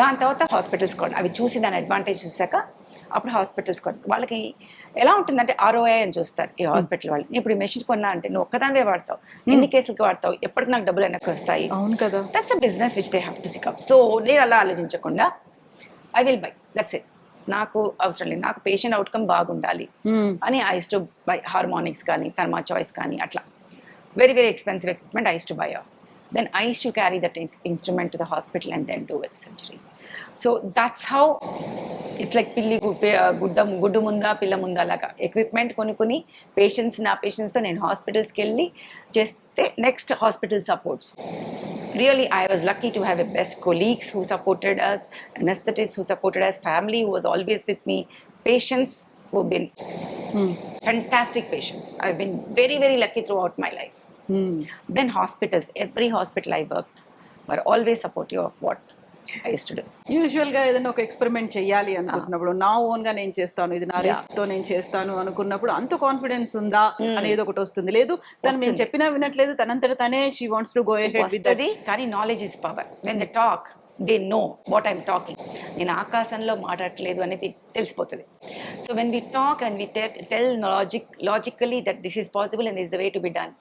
దాని తర్వాత హాస్పిటల్స్ కూడా అవి చూసి దాని అడ్వాంటేజ్ చూసాక అప్పుడు హాస్పిటల్స్ కొన్న వాళ్ళకి ఎలా ఉంటుందంటే ROI అని చూస్తారు ఈ హాస్పిటల్ వాళ్ళు. ఇప్పుడు ఈ మెషిన్ కొన్నా అంటే నువ్వు ఒక్కదానివే వాడతావు, ఎన్ని కేసులకి వాడతావు, ఎప్పటికి నాకు డబ్బులు వెనక్కి వస్తాయి. అవును కదా. That's a business which they have to sick up. So నేను అలా ఆలోచించకుండా I will buy, that's it. నాకు అవసరం లేదు, నాకు పేషెంట్ అవుట్కమ్ బాగుండాలి అని I use to buy harmonics కానీ, థర్మా చాయిస్ కానీ, అట్లా very very expensive equipment I use to buy off. Then I use to carry that instrument to the hospital and then do surgeries. So that's how it's like గుడ్డు ముందా పిల్ల ముందా లాగా equipment కొనుక్కొని నా పేషెంట్స్తో నేను హాస్పిటల్స్కి వెళ్ళి చేస్తే next hospital supports. Really, I was lucky to have a best colleagues who supported us, anesthetists who supported us, family who was always with me, patients who have been fantastic patients. I've been very, very lucky throughout my life. Then hospitals, every hospital I worked were always supportive of what I used to do. యూజువల్గా ఏదైనా ఒక experiment చేయాలి అనుకున్నప్పుడు, నా ఓన్గా నేను చేస్తాను, ఇది నా రిస్క్తో నేను చేస్తాను అనుకున్నప్పుడు అంత కాన్ఫిడెన్స్ ఉందా అనేది ఒకటి వస్తుంది. లేదు తను మేము చెప్పినా వినట్లేదు, తనంతట తనే she wants to go ahead with that. కానీ knowledge is power. When they talk they know what I'm talking. నేను ఆకాశంలో మాట్లాడట్లేదు అనేది తెలిసిపోతుంది. So when we talk and we tell logically that this is possible and this the way to be done,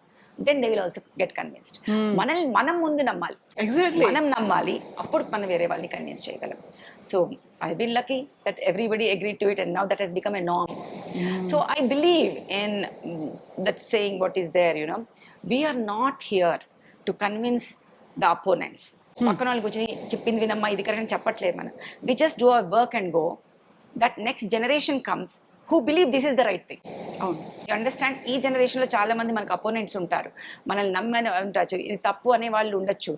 then they will also get convinced. మనం ముందు నమ్మాలి, మనం నమ్మాలి, అప్పుడు మనం వేరే వాళ్ళని కన్విన్స్ చేయగలం. So I been lucky that everybody agreed to it and now that he's become a norm. So I believe in that saying what is there, you know, we are not here to convince the opponents. పక్కన వాళ్ళకి వచ్చి చెప్పింది వినమ్మా ఇది correct అని చెప్పట్లేదు మనం. We just do our work and go. That next generation comes who believe this is the right thing. You understand? ఈ జనరేషన్లో చాలా మంది మనకు అపోనెంట్స్ ఉంటారు, మనల్ని నమ్మని ఉండొచ్చు, ఇది తప్పు అనే వాళ్ళు ఉండొచ్చు,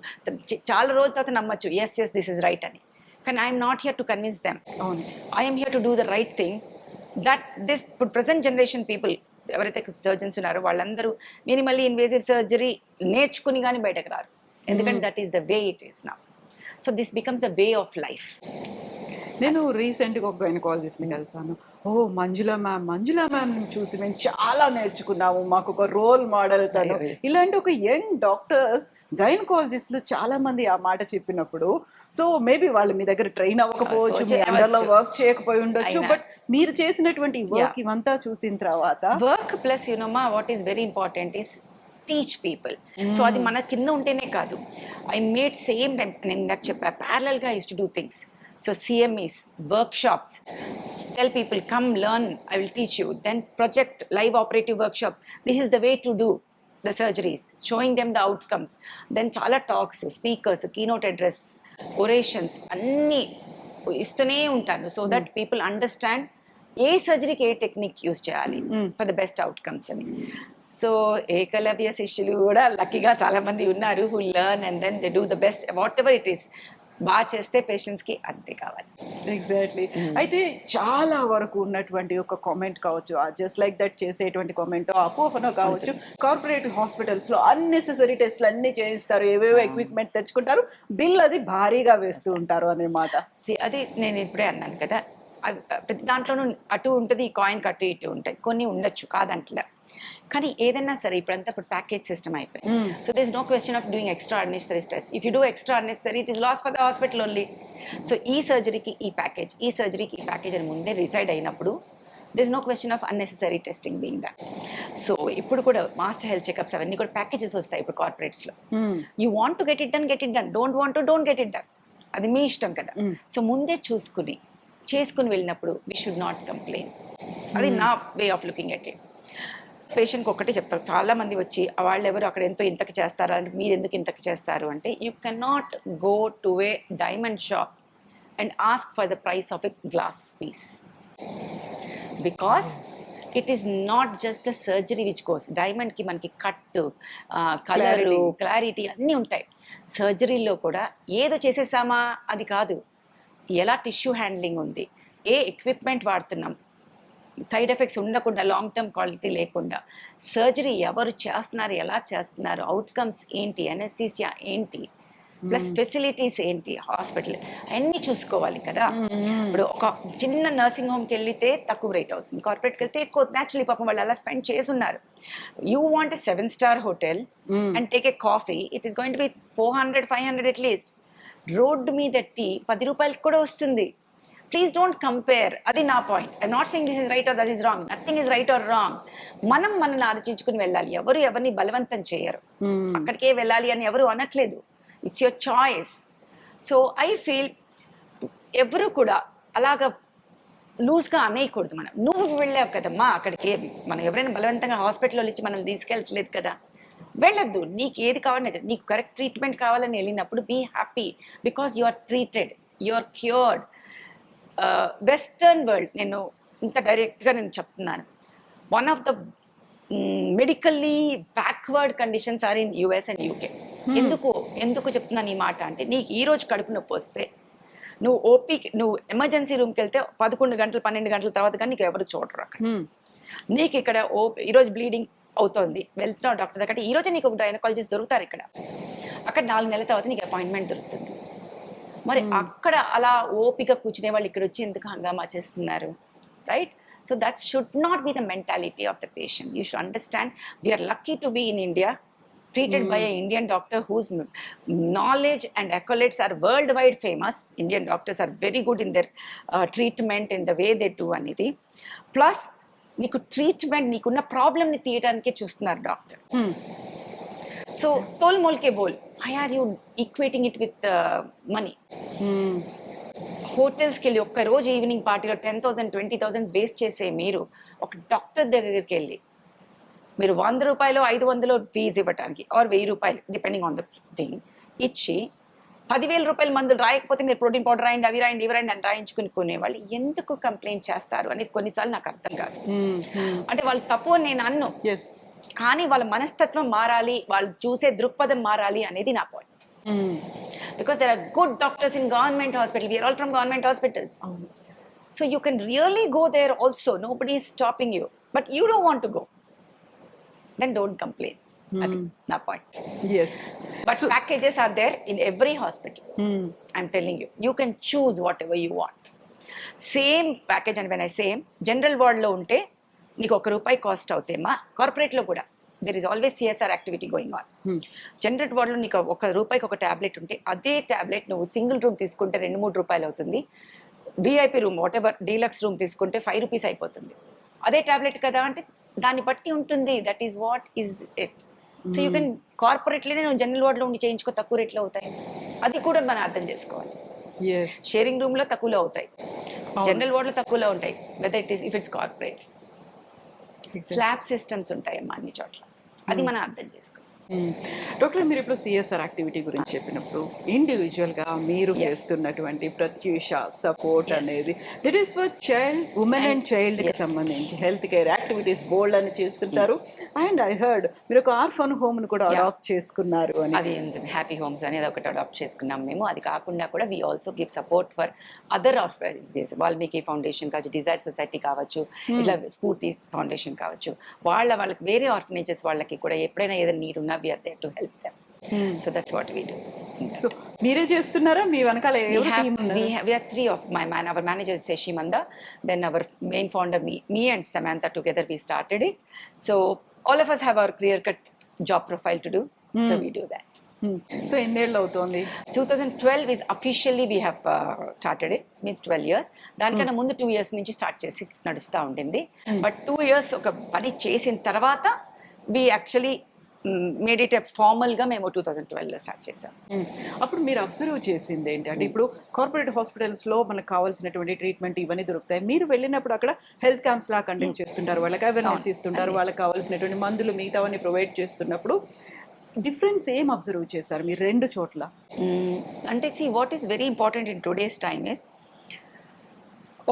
చాలా రోజుల తర్వాత నమ్మచ్చు ఎస్ దిస్ ఇస్ రైట్ అని. కానీ I'm not here to convince them. I'm here to do the right thing. That this ఇప్పుడు ప్రజెంట్ జనరేషన్ పీపుల్ ఎవరైతే సర్జన్స్ ఉన్నారో వాళ్ళందరూ మినిమల్లీ ఇన్వేజివ్ సర్జరీ నేర్చుకుని కానీ బయటకు రారు, ఎందుకంటే that is the way it is now. So this becomes the way of life. నేను రీసెంట్గా ఒక గైనకాలజిస్ట్ని కలిసాను. మంజుల మ్యామ్ చూసి మేము చాలా నేర్చుకున్నాము, మాకు ఒక రోల్ మోడల్ తను. ఇలాంటి ఒక యంగ్ డాక్టర్స్ గైనకాలజిస్టులు చాలా మంది ఆ మాట చెప్పినప్పుడు, సో మేబీ వాళ్ళు మీ దగ్గర ట్రైన్ అవ్వకపోవచ్చు, మీ అండర్లో వర్క్ చేయకపోయి ఉండొచ్చు, బట్ మీరు చేసినటువంటి వర్క్ ఇవంతా చూసిన తర్వాత వర్క్ ప్లస్ యునోమా what is very important is teach people. So అది మన కింద ఉంటేనే కాదు, ఐ మేడ్ సేమ్ టైం నేను ఇందాక చెప్పా ప్యారలల్గా I use to do things. So CMEs, workshops, tell people come learn, I will teach you. Then project live operative workshops. This is the way to do the surgeries, showing them the outcomes. Then chala talks, speakers, keynote address, orations, anni istune untanu so that people understand ఏ సర్జరీకి ఏ technique use చేయాలి for the best outcomes అని. So Ekalavya శిష్యులు కూడా లక్కీగా చాలా మంది ఉన్నారు who learn and then they do the best whatever it is. బాగా చేస్తే పేషెంట్స్కి అంతే కావాలి. ఎగ్జాక్ట్లీ. అయితే చాలా వరకు ఉన్నటువంటి ఒక కామెంట్ కావచ్చు, జస్ట్ లైక్ దట్ చేసేటువంటి కామెంట్ అపోహనో కావచ్చు, కార్పొరేట్ హాస్పిటల్స్లో అన్నెసెసరీ టెస్ట్లు అన్నీ చేయిస్తారు, ఏవేవో ఎక్విప్మెంట్ తెచ్చుకుంటారు, బిల్ అది భారీగా వేస్తూ ఉంటారు అనే మాట. అది నేను ఇప్పుడే అన్నాను కదా, ప్రతి దాంట్లోనూ అటు ఉంటుంది, ఈ కాయిన్కి అటు ఇటు ఉంటాయి, కొన్ని ఉండొచ్చు కాదంట్లా. కానీ ఏదైనా సరే ఇప్పుడంతా ఇప్పుడు ప్యాకేజ్ సిస్టమ్ అయిపోయింది. So this no question of doing extra unnecessary test. If you do extra unnecessary it is loss for the hospital only. So ఈ సర్జరీకి ఈ ప్యాకేజ్, ఈ సర్జరీకి ఈ ప్యాకేజ్ అని ముందే డిసైడ్ అయినప్పుడు this no question of unnecessary testing being that. So ఇప్పుడు కూడా మాస్టర్ హెల్త్ చెకప్స్ అవన్నీ కూడా ప్యాకేజెస్ వస్తాయి ఇప్పుడు కార్పొరేట్స్లో. You want to get it done, don't want to don't get it done, అది మీ ఇష్టం కదా. సో ముందే చూసుకుని చేసుకుని వెళ్ళినప్పుడు వీ షుడ్ నాట్ కంప్లైన్. అది నా way of looking at it. పేషెంట్కి ఒక్కటే చెప్తారు, చాలా మంది వచ్చి వాళ్ళు ఎవరు అక్కడ ఎంతో ఇంతకు చేస్తారా అంటే మీరు ఎందుకు ఇంతకు చేస్తారు అంటే, you cannot go to a diamond shop and ask for the price of a glass piece, because it is not just the surgery which course. డైమండ్కి మనకి కట్టు, కలరు, క్లారిటీ అన్నీ ఉంటాయి. సర్జరీలో కూడా ఏదో చేసేసామా అది కాదు, ఎలా టిష్యూ హ్యాండ్లింగ్ ఉంది, ఏ ఎక్విప్మెంట్ వాడుతున్నాం, సైడ్ ఎఫెక్ట్స్ ఉండకుండా, లాంగ్ టర్మ్ క్వాలిటీ లేకుండా, సర్జరీ ఎవరు చేస్తున్నారు, ఎలా చేస్తున్నారు, అవుట్కమ్స్ ఏంటి, ఎనెస్థీసియా ఏంటి, ప్లస్ ఫెసిలిటీస్ ఏంటి, హాస్పిటల్ అన్నీ చూసుకోవాలి కదా. ఇప్పుడు ఒక చిన్న నర్సింగ్ హోమ్కి వెళ్తే తక్కువ రేట్ అవుతుంది, కార్పొరేట్కి వెళ్తే ఎక్కువ. న్యాచురలీ పాపం వాళ్ళు అలా స్పెండ్ చేసున్నారు. You want a 7-star hotel and take a coffee, it is going to B 400-500 at least. Road మీద టీ 10 రూపాయలకి కూడా వస్తుంది. Please don't compare. అది నా point. I'm not saying this is right are that is wrong. Nothing is right are wrong. మనం మనల్ని ఆలోచించుకుని వెళ్ళాలి. ఎవరు ఎవరిని బలవంతం చేయరు. అక్కడికే వెళ్ళాలి అని ఎవరు అనట్లేదు. It's your choice. So I feel ఎవరు కూడా అలాగా లూజ్గా అనేయకూడదు. మనం నువ్వు వెళ్ళావు కదమ్మా అక్కడికి, మనం ఎవరైనా బలవంతంగా హాస్పిటల్లో ఇచ్చి మనల్ని తీసుకెళ్ళట్లేదు కదా, వెళ్ళొద్దు. నీకు ఏది కావాలని, నీకు కరెక్ట్ ట్రీట్మెంట్ కావాలని వెళ్ళినప్పుడు be happy because you are treated, you are cured. Western world, నేను ఇంత డైరెక్ట్గా నేను చెప్తున్నాను, one of the medically backward conditions are in US and UK. ఎందుకు చెప్తున్నాను ఈ మాట అంటే, నీకు ఈరోజు కడుపు నొప్పి వస్తే నువ్వు ఎమర్జెన్సీ రూమ్కి వెళ్తే 11 గంటలు 12 గంటల తర్వాత కానీ నీకు ఎవరు చూడరు అక్కడ. నీకు ఇక్కడ ఈరోజు బ్లీడింగ్ అవుతోంది, వెళ్తున్నావు డాక్టర్ దగ్గర, ఈరోజు నీకు గైనకాలజిస్ట్ దొరుకుతారు ఇక్కడ. అక్కడ 4 నెలల తర్వాత నీకు అపాయింట్మెంట్ దొరుకుతుంది. మరి అక్కడ అలా ఓపిక కూర్చునే వాళ్ళు ఇక్కడ వచ్చి ఎందుకు హంగామా చేస్తున్నారు, right? So that should not be the mentality of the patient. You should understand we are lucky to be in India, treated by an Indian doctor whose knowledge and accolades are worldwide famous. Indian doctors are very good in their treatment and the way they do అనేది. Plus నీకు treatment, నీకున్న ప్రాబ్లమ్ని తీయడానికే చూస్తున్నారు doctor. So తోల్ మోల్కే బోల్, why are you equating it with money? హోటల్స్కి వెళ్ళి ఒక్కరోజు ఈవినింగ్ పార్టీలో 10,000 20,000 వేస్ట్ చేసే మీరు ఒక డాక్టర్ దగ్గరికి వెళ్ళి మీరు 100 రూపాయలు 500 ఫీజు ఇవ్వడానికి ఆర్ 1000 రూపాయలు డిపెండింగ్ ఆన్ ద థింగ్ ఇచ్చి 10,000 రూపాయల మందులు రాయకపోతే మీరు ప్రోటీన్ పౌడర్ రాయండి, అవి రాయండి, ఇవి రాయండి అని రాయించుకుని కొనేవాళ్ళు ఎందుకు కంప్లైంట్ చేస్తారు అనేది కొన్నిసార్లు నాకు అర్థం కాదు. అంటే వాళ్ళు తప్పు అని నేను అన్ను, కానీ వాళ్ళ మనస్తత్వం మారాలి, వాళ్ళు చూసే దృక్పథం మారాలి అనేది నా point. Because there are good doctors in government hospital, we are all from government hospitals. So you can really go there also, nobody is stopping you, but you don't want to go, then don't complain. That's my point. Yes. But so, packages are there in every hospital. I'm telling you. You can choose whatever you want. Same package, and when I say general ward lo unte నీకు ₹1 cost అవుతేమా, కార్పొరేట్లో కూడా there is always CSR activity going on. General వార్డులో నీకు ₹1 ఒక tablet ఉంటే అదే tablet నువ్వు single room తీసుకుంటే ₹2-3 అవుతుంది. VIP room what ever deluxe room తీసుకుంటే ₹5 అయిపోతుంది. అదే ట్యాబ్లెట్ కదా అంటే దాన్ని బట్టి ఉంటుంది. That is what is it. So you can కార్పొరేట్లోనే నువ్వు జనరల్ వార్డులో ఉండి చేయించుకో, తక్కువ రేట్లో అవుతాయి. అది కూడా మనం అర్థం చేసుకోవాలి. షేరింగ్ రూమ్లో తక్కువలో అవుతాయి, జనరల్ వార్డులో తక్కువలో ఉంటాయి, whether it is if it's corporate. Slab systems ఉంటాయమ్మా అన్ని చోట్ల, అది మనం అర్థం చేసుకోవాలి. డాక్టర్, మీరు ఇప్పుడు సిఎస్ఆర్ యాక్టివిటీ గురించి చెప్పినప్పుడు ఇండివిజువల్గా మీరు చేస్తున్నటువంటి ప్రత్యూష సపోర్ట్ అనేది that is for child, women and చైల్డ్కి సంబంధించి హెల్త్ కేర్ యాక్టివిటీస్ బోల్డ్ అని చేస్తుంటారు. అండ్ ఐ హర్డ్ మీరు ఒక ఆర్ఫన్ హోమ్ను కూడా అడాప్ట్ చేసుకున్నారు అని. అది హ్యాపీ హోమ్స్ అనేది ఒకటి అడాప్ట్ చేసుకున్నాం మేము. అది కాకుండా కూడా we also give support for other organisations, Valmiki Foundation కావచ్చు, డిజైర్ సొసైటీ కావచ్చు, ఇట్లా స్ఫూర్తి ఫౌండేషన్ కావచ్చు, వాళ్ళకి వేరే ఆర్గనైజేషన్స్ వాళ్ళకి కూడా ఎప్పుడైనా ఏదైనా నీడ్ ఉన్నా we are there to help them. So that's what we do. So మీరే చేస్తున్నారా, మీ వెనకాల we are 3 of our manager is Shimanda, then our main founder me and Samantha together we started it. So all of us have our clear cut job profile to do, so we do that. So ఎన్నేళ్ళు అవుతోంది? 2012 is officially we have started it. It means 12 years. దానికన్నా ముందు 2 years నుంచి start చేసి నడుస్తూ ఉండింది. But 2 years ఒక పని చేసిన తర్వాత we actually మేడ్ ఇట్ ఫార్మల్గా మేము 2012లో స్టార్ట్ చేసాం. అప్పుడు మీరు అబ్జర్వ్ చేసింది ఏంటి అంటే ఇప్పుడు కార్పొరేట్ హాస్పిటల్స్ లో మనకు కావాల్సినటువంటి ట్రీట్మెంట్ ఇవన్నీ దొరుకుతాయి. మీరు వెళ్ళినప్పుడు అక్కడ హెల్త్ క్యాంప్స్ లా కండక్ట్ చేస్తుంటారు, వాళ్ళకి అవేర్నెస్ ఇస్తుంటారు, వాళ్ళకి కావాల్సినటువంటి మందులు మిగతావన్నీ ప్రొవైడ్ చేస్తున్నప్పుడు డిఫరెన్స్ ఏం అబ్జర్వ్ చేశారు మీరు రెండు చోట్ల? అంటే what is very important in today's time is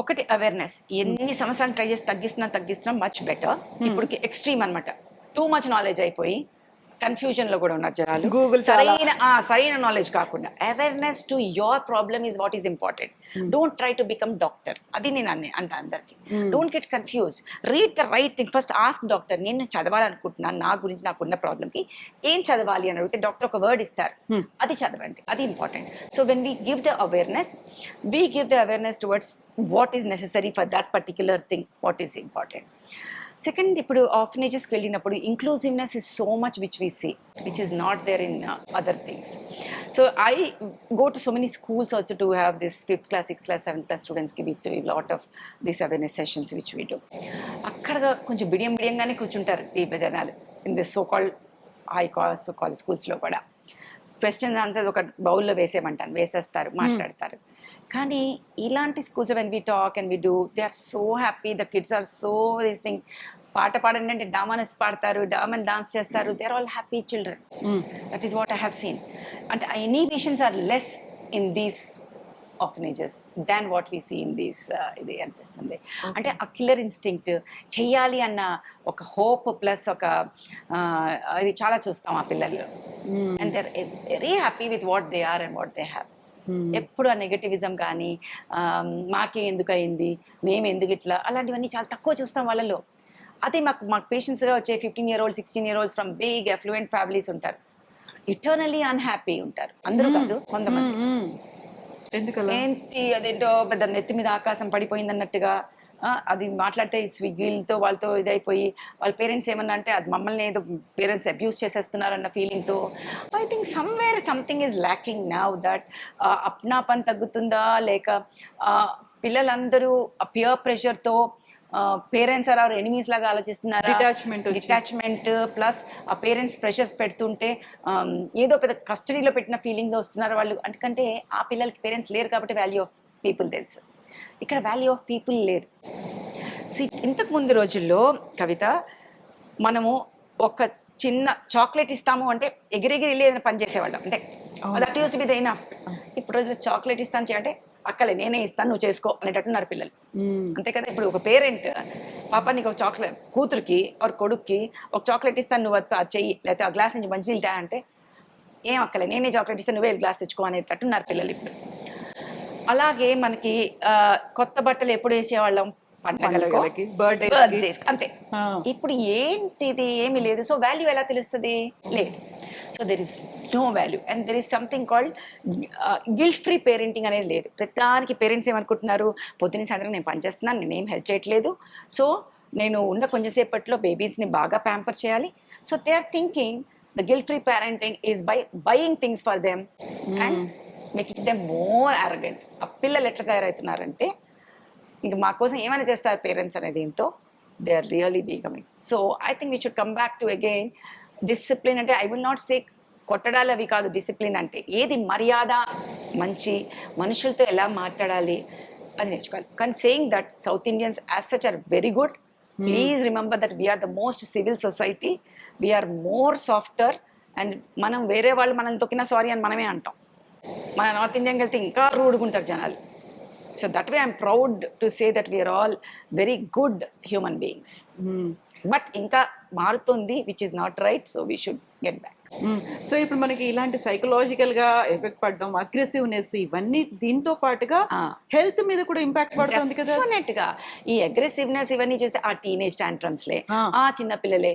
ఒకటి అవేర్నెస్. ఎన్ని సంవత్సరాలు ట్రై చేసి తగ్గిస్తున్నా మచ్ బెటర్. ఇప్పటికి ఎక్స్ట్రీమ్ అనమాట, టూ మచ్ నాలెడ్జ్ అయిపోయి కన్ఫ్యూజన్ లో కూడా ఉన్నారు జనాలు. Google సరైన నాలెడ్జ్ కాకుండా awareness to your problem is what is important. Don't try to become doctor. అది నేను అంట అందరికి. Don't get confused, read the right thing first. Ask doctor, నేను చదవాలనుకుంటున్నాను, నా గురించి నాకున్న ప్రాబ్లమ్కి ఏం చదవాలి అని అడిగితే డాక్టర్ ఒక వర్డ్ ఇస్తారు, అది చదవండి, అది important. So when we give the awareness towards what is necessary for that particular thing, what is important. Second, ఇప్పుడు ఆర్ఫనేజెస్కి వెళ్ళినప్పుడు inclusiveness is so much which we see, which is not there in other things. So I go to so many schools also to have this 5th class, 6th class, 7th class students కి we do a lot of these awareness sessions which we do. అక్కడ కొంచెం బిడియంగానే కూర్చుంటారు ఈ జనాలు in this so called high cost college స్కూల్స్లో కూడా. Questions answers ఒక బౌల్లో వేసేస్తారు, మాట్లాడతారు. కానీ ఇలాంటి schools when we talk and we do, they are so happy, the kids are so this thing. పాట పాడండి అంటే డామనస్ పాడతారు, డామన్ డాన్స్ చేస్తారు, they are all happy children. That is what I have seen. అంటే inhibitions are less in these orphanages than what we see in these. ఇది అనిపిస్తుంది. అంటే ఆ కిల్లర్ ఇన్స్టింక్ట్ చెయ్యాలి అన్న ఒక హోప్ ప్లస్ ఒక అది చాలా చూస్తాం ఆ పిల్లలు. And they are very happy with what they are and what they have. ఎప్పుడు ఆ నెగటివిజం కానీ మాకే ఎందుకు అయింది, మేము ఎందుకు ఇట్లా, అలాంటివన్నీ చాలా తక్కువ చూస్తాం వాళ్ళలో. అదే మాకు పేషెంట్స్గా వచ్చే 15-year-olds 16-year-olds from big affluent families ఉంటారు, ఇటర్నల్లీ అన్హ్యాపీ ఉంటారు. అందరూ కాదు, కొంతమంది. ఏంటి అదేంటో పెద్ద నెత్తి మీద ఆకాశం పడిపోయింది అన్నట్టుగా అది మాట్లాడితే స్విగ్గీలతో వాళ్ళతో ఇదైపోయి వాళ్ళ పేరెంట్స్ ఏమన్నా అంటే అది మమ్మల్ని ఏదో పేరెంట్స్ అబ్యూస్ చేసేస్తున్నారన్న ఫీలింగ్తో. I think somewhere something is lacking now that. అప్నాపన్ తగ్గుతుందా లేక పిల్లలందరూ పియర్ ప్రెషర్తో పేరెంట్స్ ఆర్ ఎనిమీస్ లాగా ఆలోచిస్తున్నారా, డిటాచ్మెంట్ ప్లస్ ఆ పేరెంట్స్ ప్రెషర్స్ పెడుతుంటే ఏదో పెద్ద కస్టడీలో పెట్టిన ఫీలింగ్తో వస్తున్నారు వాళ్ళు. ఎందుకంటే ఆ పిల్లలకి పేరెంట్స్ లేరు కాబట్టి వాల్యూ ఆఫ్ పీపుల్ తెలుసు, ఇక్కడ వాల్యూ ఆఫ్ పీపుల్ లేదు. ఇంతకు ముందు రోజుల్లో కవిత మనము ఒక చిన్న చాక్లెట్ ఇస్తాము అంటే ఎగిరెగిరి ఏదైనా పని చేసేవాళ్ళం, అంటే that use to be the enough. ఇప్పుడు రోజుల్లో చాక్లెట్ ఇస్తాను అంటే అక్కలే నేనే ఇస్తాను నువ్వు చేసుకో అనేటట్టున్నారు పిల్లలు, అంతే కదా. ఇప్పుడు ఒక పేరెంట్ పాప నీకు ఒక చాక్లెట్, కూతురికి ఒక కొడుక్కి ఒక చాక్లెట్ ఇస్తాను నువ్వు అది చెయ్యి, లేకపోతే ఆ గ్లాస్ నుంచి మంచి నీళ్ళు అంటే ఏం అక్కలే నేనే చాక్లెట్ ఇస్తాను నువ్వే గ్లాస్ తెచ్చుకో అనేటట్టున్నారు పిల్లలు ఇప్పుడు. అలాగే మనకి కొత్త బట్టలు ఎప్పుడు వేసేవాళ్ళం, పండగలకి, బర్త్డేస్, అంతే. ఇప్పుడు ఏంటిది ఏమీ లేదు. సో వాల్యూ ఎలా తెలుస్తుంది, లేదు. So there is no value and there is something called guilt free parenting అనేది లేదు. ప్రతిదానికి పేరెంట్స్ ఏమనుకుంటున్నారు, పొద్దున్న సాయంత్రం నేను పనిచేస్తున్నాను, నేనేం హెల్ప్ చేయట్లేదు, సో నేను ఉన్న కొంచెంసేపట్లో బేబీస్ని బాగా ప్యాంపర్ చేయాలి. So they are thinking the guilt free parenting is by buying things for them and making them more arrogant. ఆ పిల్లలు ఎట్లా తయారవుతున్నారంటే ఇంక మా కోసం ఏమైనా చేస్తారు పేరెంట్స్ అనే దీంతో they are really becoming. So I think we should come back to again discipline. అంటే ఐ విల్ నాట్ సే కొట్టడాలు అవి కాదు, డిసిప్లిన్ అంటే ఏది మర్యాద, మంచి మనుషులతో ఎలా మాట్లాడాలి అది నేర్చుకోవాలి. కానీ saying that South Indians as such are very good, please remember that we are the most civil society, we are more softer. And మనం వేరే వాళ్ళు మనల్ని తొక్కినా సారీ అని మనమే అంటాం, మన నార్త్ ఇండియాకి వెళ్తే ఇంకా రూడ్గుంటారు జనాలు. So that way I'm proud to say that we are all very good human beings. But ఇంకా మారుతుంది which is not right, so we should get back. So ఇప్పుడు మనకి ఇలాంటి సైకలాజికల్ గా ఎఫెక్ట్ పడడం, అగ్రెసివ్నెస్, ఇవన్నీ దీంతో పాటుగా హెల్త్ మీద కూడా ఇంపాక్ట్ పడుతుంది కదా. డెఫినెట్ గా ఈ అగ్రెసివ్నెస్ ఇవన్నీ చూస్తే ఆ టీనేజ్ టాంట్రమ్స్లే, ఆ చిన్న పిల్లలే,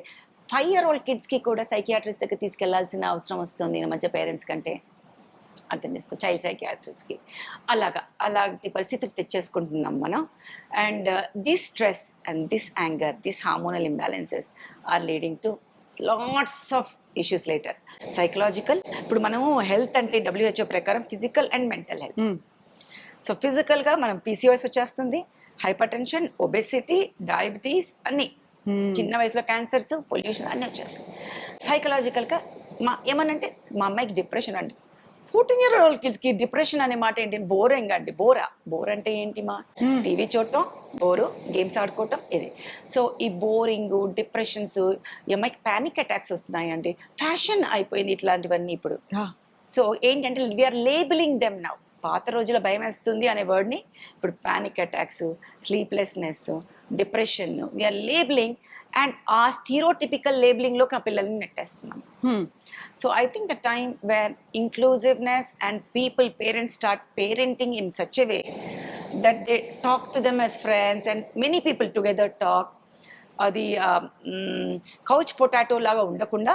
5-year-old kids కి కూడా సైకియాట్రిస్ట్ దగ్గర తీసుకెళ్లాల్సిన అవసరం వస్తుంది ఈ మధ్య పేరెంట్స్ కంటే. అర్థం చేసుకో, చైల్డ్ సైకియాట్రిస్ట్కి అలాంటి పరిస్థితులు తెచ్చేసుకుంటున్నాం మనం. And this stress and this anger, this hormonal imbalances are leading to lots of issues later. Psychological, ఇప్పుడు మనము హెల్త్ అంటే WHO ప్రకారం physical and mental health. So ఫిజికల్గా మనం PCOS వచ్చేస్తుంది, హైపర్ టెన్షన్, ఒబెసిటీ, డయాబెటీస్ అన్నీ చిన్న వయసులో క్యాన్సర్స్, పొల్యూషన్ అన్నీ వచ్చేస్తాయి. సైకలాజికల్గా ఏమనంటే మా అమ్మాయికి డిప్రెషన్ అండి. 14 year old కిడ్స్కి డిప్రెషన్ అనే మాట ఏంటి? బోరింగ్ అండి. బోర్ అంటే ఏంటి? టీవీ చూడటం బోరు, గేమ్స్ ఆడుకోవటం ఇది. సో ఈ బోరింగ్, డిప్రెషన్స్, ఈ అమ్మాయికి ప్యానిక్ అటాక్స్ వస్తున్నాయండి. ఫ్యాషన్ అయిపోయింది ఇట్లాంటివన్నీ ఇప్పుడు. సో ఏంటంటే వీఆర్ లేబులింగ్ దెమ్ నౌ. పాత రోజుల్లో భయం వేస్తుంది అనే వర్డ్ని ఇప్పుడు panic attacks, sleeplessness, depression we are labelling. And ఆ స్టీరియోటిపికల్ లేబులింగ్లోకి ఆ పిల్లల్ని నెట్టేస్తున్నాం. So I think the time where inclusiveness and parents start parenting in such a way that they talk to them as friends and many people together talk. అది couch potato లాగా ఉండకుండా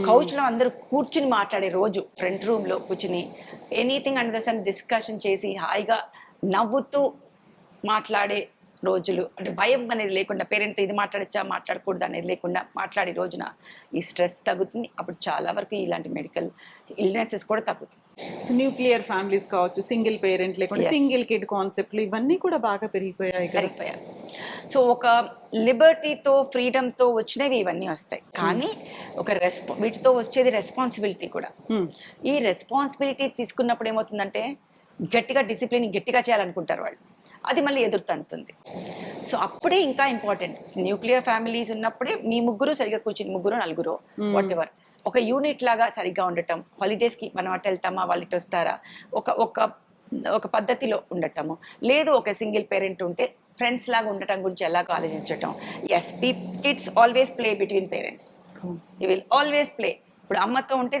కౌచ్లో అందరూ కూర్చుని మాట్లాడే రోజు, ఫ్రంట్ రూమ్లో కూర్చుని anything under the sun discussion చేసి హాయిగా నవ్వుతూ మాట్లాడే రోజులు, అంటే భయం అనేది లేకుండా పేరెంట్తో ఇది మాట్లాడచ్చా మాట్లాడకూడదు అనేది లేకుండా మాట్లాడే రోజున ఈ స్ట్రెస్ తగ్గుతుంది. అప్పుడు చాలా వరకు ఇలాంటి మెడికల్ ఇల్నెసెస్ కూడా తగ్గుతుంది. న్యూక్లియర్ ఫ్యామిలీస్ కావచ్చు, సింగిల్ పేరెంట్ లేకుండా సింగిల్ కిడ్ కాన్సెప్ట్లు ఇవన్నీ కూడా బాగా పెరిగిపోయాయి. సో ఒక లిబర్టీతో, ఫ్రీడమ్తో వచ్చినవి ఇవన్నీ వస్తాయి. కానీ ఒక వీటితో వచ్చేది రెస్పాన్సిబిలిటీ కూడా. ఈ రెస్పాన్సిబిలిటీ తీసుకున్నప్పుడు ఏమవుతుందంటే గట్టిగా డిసిప్లిన్ గట్టిగా చేయాలనుకుంటారు వాళ్ళు, అది మళ్ళీ ఎదురుతంతుంది. సో అప్పుడే ఇంకా ఇంపార్టెంట్. న్యూక్లియర్ ఫ్యామిలీస్ ఉన్నప్పుడే మీ ముగ్గురు సరిగ్గా కూర్చుని, ముగ్గురు నలుగురు వాట్ ఎవర్, ఒక యూనిట్ లాగా సరిగ్గా ఉండటం. హాలిడేస్కి మనం అటు వెళ్తామా, వాళ్ళు ఇటు వస్తారా, ఒక ఒక ఒక పద్ధతిలో ఉండటము. లేదు ఒక సింగిల్ పేరెంట్ ఉంటే ఫ్రెండ్స్ లాగా ఉండటం గురించి ఎలాగో ఆలోచించటం. Yes, kids always play between parents, you will always play. ఇప్పుడు అమ్మతో ఉంటే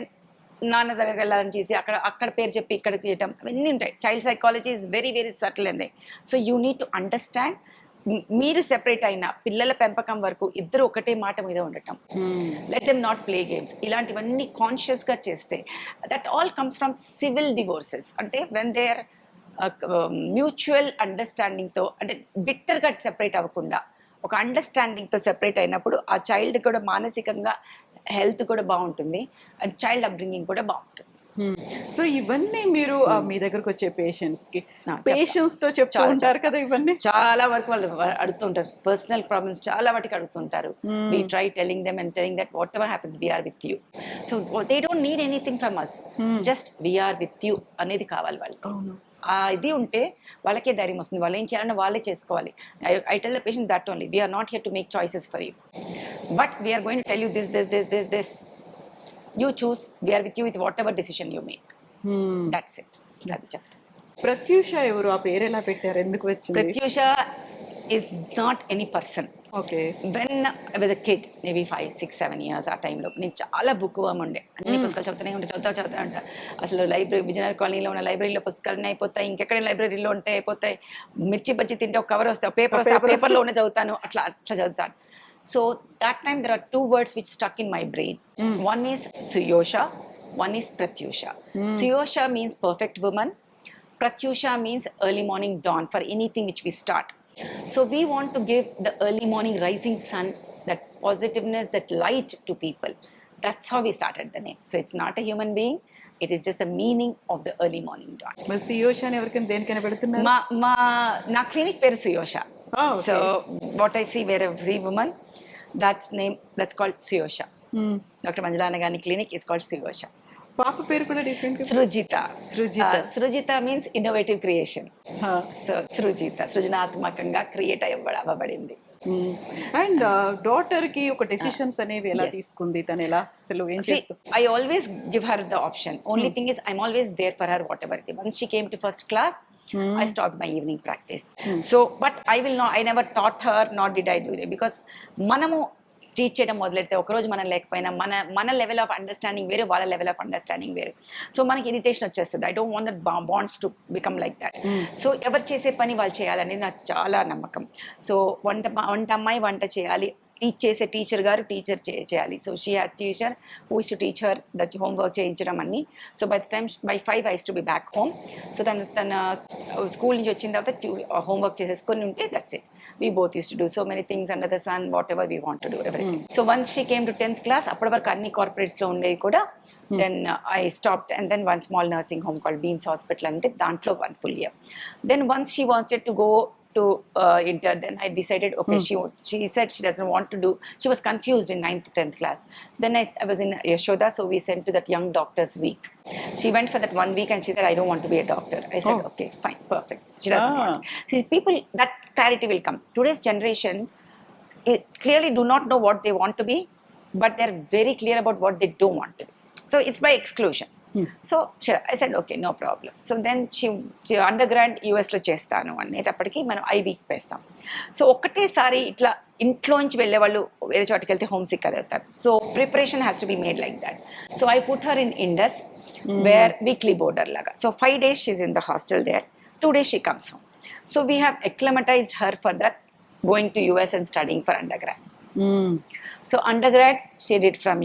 నాన్న దగ్గరికి వెళ్ళాలని చేసి అక్కడ పేరు చెప్పి ఇక్కడికి చేయటం, అవన్నీ ఉంటాయి. Child psychology is very very subtle అండి. So you need to understand. మీరు సెపరేట్ అయిన పిల్లల పెంపకం వరకు ఇద్దరు ఒకటే మాట మీద ఉండటం. Let them not play games. ఇలాంటివన్నీ కాన్షియస్గా చేస్తే that all comes from civil divorces. అంటే వెన్ దే ఆర్ మ్యూచువల్ అండర్స్టాండింగ్తో, అంటే బిట్టర్గా సెపరేట్ అవ్వకుండా ఒక అండర్స్టాండింగ్తో సెపరేట్ అయినప్పుడు ఆ చైల్డ్ కూడా మానసికంగా హెల్త్ కూడా బాగుంటుంది అండ్ చైల్డ్ అప్బ్రింగింగ్ కూడా బాగుంటుంది. సో ఇవన్నీ మీరు మీ దగ్గరకు వచ్చే పేషెంట్స్ తో చెప్తూ ఉంటారు కదా, ఇవన్నీ చాలా వరకు వాళ్ళు అడుగుతుంటారు. పర్సనల్ ప్రాబ్లమ్స్ చాలా వాటికి అడుగుతుంటారు. We try telling them and telling that whatever happens we are with you. So they don't need anything from us, just we are with you అనేది కావాలి వాళ్ళకి. ఇది ఉంటే వాళ్ళకే ధైర్యం వస్తుంది. వాళ్ళు ఏం చేయాలన్నా వాళ్ళే చేసుకోవాలి. I tell the patient that only, we are not here to make choices for you, but we are going to tell you this. You choose, we are with you with whatever decision you make. That's it. అది చెప్తా. ప్రత్యూష ఎవరు? ఆ పేరు ఎలా పెట్టారు? ఎందుకు వచ్చింది? Pratyusha is not any person. Okay. When I was a kid, maybe 5, 6, 7 years, ఆ టైంలో నేను చాలా బుక్ వర్మ్ ఉండే. అన్ని పుస్తకాలు చదువుతా అంట. అసలు లైబ్రరీ, విజయనగర్ కాలనీలో ఉన్న లైబ్రరీలో పుస్తకాలన్నీ అయిపోతాయి, ఇంకెక్కడ లైబ్రరీలో ఉంటే అయిపోతాయి. మిర్చి బజ్జి తింటే ఒక కవర్ వస్తే, పేపర్ వస్తే ఆ పేపర్లో ఉన్న చదువుతాను, అట్లా చదువుతాను. So that time there are two words which stuck in my brain. One is Suyosha, one is Pratyusha. Suyosha means perfect woman. Pratyusha means early morning dawn for anything which we start. So we want to give the early morning rising sun, that positiveness, that light to people. That's how we started the name. So it's not a human being. It is just the meaning of the early morning dawn. మరి సుయోష అని ఎవరికైనా దేనికైనా పెడుతున్నారు? నా clinic పేరు సుయోష. So what I see where I see woman, that's called Suyosha. Dr. Manjula Nagani clinic is called Suyosha. పాప పేరు కూడా different. Srujitha means innovative creation. So సృజనాత్మకంగా క్రియేట్ అవ్వబడింది. అండ్ డాటర్ కి ఒక డెసిషన్స్ అనేవి ఎలా తీసుకుంది, తను ఎలా అసలు ఏం చేస్తుంది? I always give her the option. Only thing is I'm always there for her whatever it is. Once she came to first class, I stopped my evening practice. So but I never taught her, nor did I do it, because మనము teach చేయడం మొదలెడితే ఒకరోజు మనం లేకపోయినా మన level of understanding వేరు, వాళ్ళ level of understanding వేరు. సో మనకి ఇరిటేషన్ వచ్చేస్తుంది. I don't want that bonds to become like that. So ఎవరు చేసే పని వాళ్ళు చేయాలనేది నాకు చాలా నమ్మకం. సో వంట అమ్మాయి వంట చేయాలి, టీచ్ చేసే టీచర్ గారు టీచర్ చేయాలి. So she had teacher who is to teach her that homework చేయించడం అన్ని. So by the time by 5 I used to be back home. So తన స్కూల్ నుంచి వచ్చిన తర్వాత హోంవర్క్ చేసేసుకొని ఉంటే that's it. We both used to do so many things under the sun, whatever we want to do, everything. So once she came to 10th class, అప్పటి వరకు అన్ని కార్పొరేట్స్లో ఉండేవి కూడా. Then I stopped, and then one small nursing home called Beams Hospital, అంటే దాంట్లో 1 full year. Then once she wanted to go to inter. Then I decided, okay, she said she doesn't want to do. She was confused in 9th 10th class. Then I was in Yashoda, so we sent to that young doctor's week. She went for that 1 week and she said, I don't want to be a doctor. I said, okay, fine, perfect. She doesn't want. See, people, that clarity will come. Today's generation clearly do not know what they want to be, but they're very clear about what they don't want to be. So it's by exclusion. So I said, okay, no problem. So then she undergrad యూఎస్లో చేస్తాను అనేటప్పటికి మనం ఐబీకి వేస్తాం. So ఒక్కటేసారి ఇట్లా ఇంట్లోంచి వెళ్ళే వాళ్ళు వేరే చోటుకి వెళ్తే హోమ్ సిక్ అది అవుతారు. So preparation has to be made like that. So I put her in Indus where weekly boarder లాగా. So 5 days she in the hostel there, 2 days she comes home. So we have acclimatized her for that, going to US and studying for undergrad. So undergrad she did from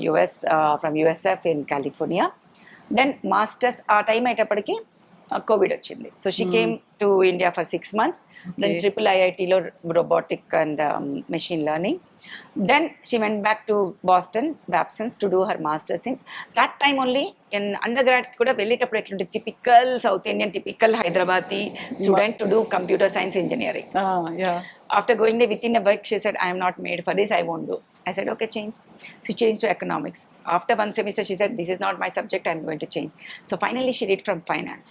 from USF in California. Then masters ఆ time అయ్యేటప్పటికి COVID వచ్చింది. So she came to India for 6 months. Then triple ఐఐటీలో robotic and machine learning. Then she went back to Boston వాప్సన్స్ to do her masters in that time only. In undergrad కూడా వెళ్ళేటప్పుడు ఎట్లుంటుంది, typical South Indian, typical Hyderabadi student to do computer science engineering. After going there within a week, she said, I am not made for this, I won't do. I said, okay, change. She changed to economics. After 1 semester, she said, this is not my subject, I'm going to change. So finally, she did from finance.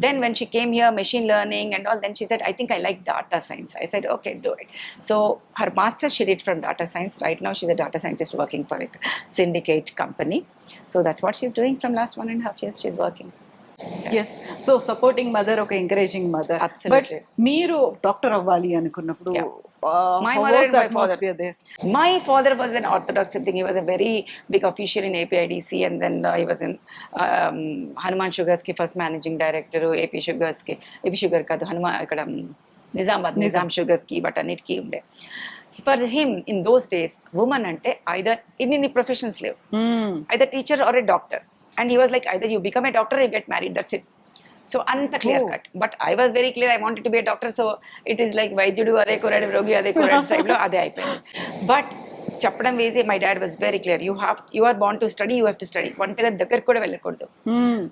Then when she came here, machine learning and all, then she said, I think I like data science. I said, okay, do it. So her master's she did from data science. Right now, she's a data scientist working for a syndicate company. So that's what she's doing from last 1.5 years, she's working. Yes. So supporting mother, ఒక encouraging mother. But మీరు doctor అవ్వాలి అనుకున్నప్పుడు my mother and my father. My father was an orthodox thing. He was a very big official in APIDC, and then he was in Hanuman Sugars ki first managing director, AP Sugars ki, AP Sugar kadu Hanuman ikkada Nizam Sugars ki but annitki unde. For him in those days, woman ante either in professions leave, either teacher or a doctor. And he was like, either you become a doctor or you get married, that's it. So anta clear cut. But I was very clear, I wanted to be a doctor. So it is like వైద్యుడు అదే కోరాడు, రోగి అదే కోరాడు టైప్లో అదే అయిపోయింది. But చెప్పడం వేసి my dad was very clear, you are born to study, you have to study. వంటగది దగ్గరకు కూడా వెళ్ళకూడదు.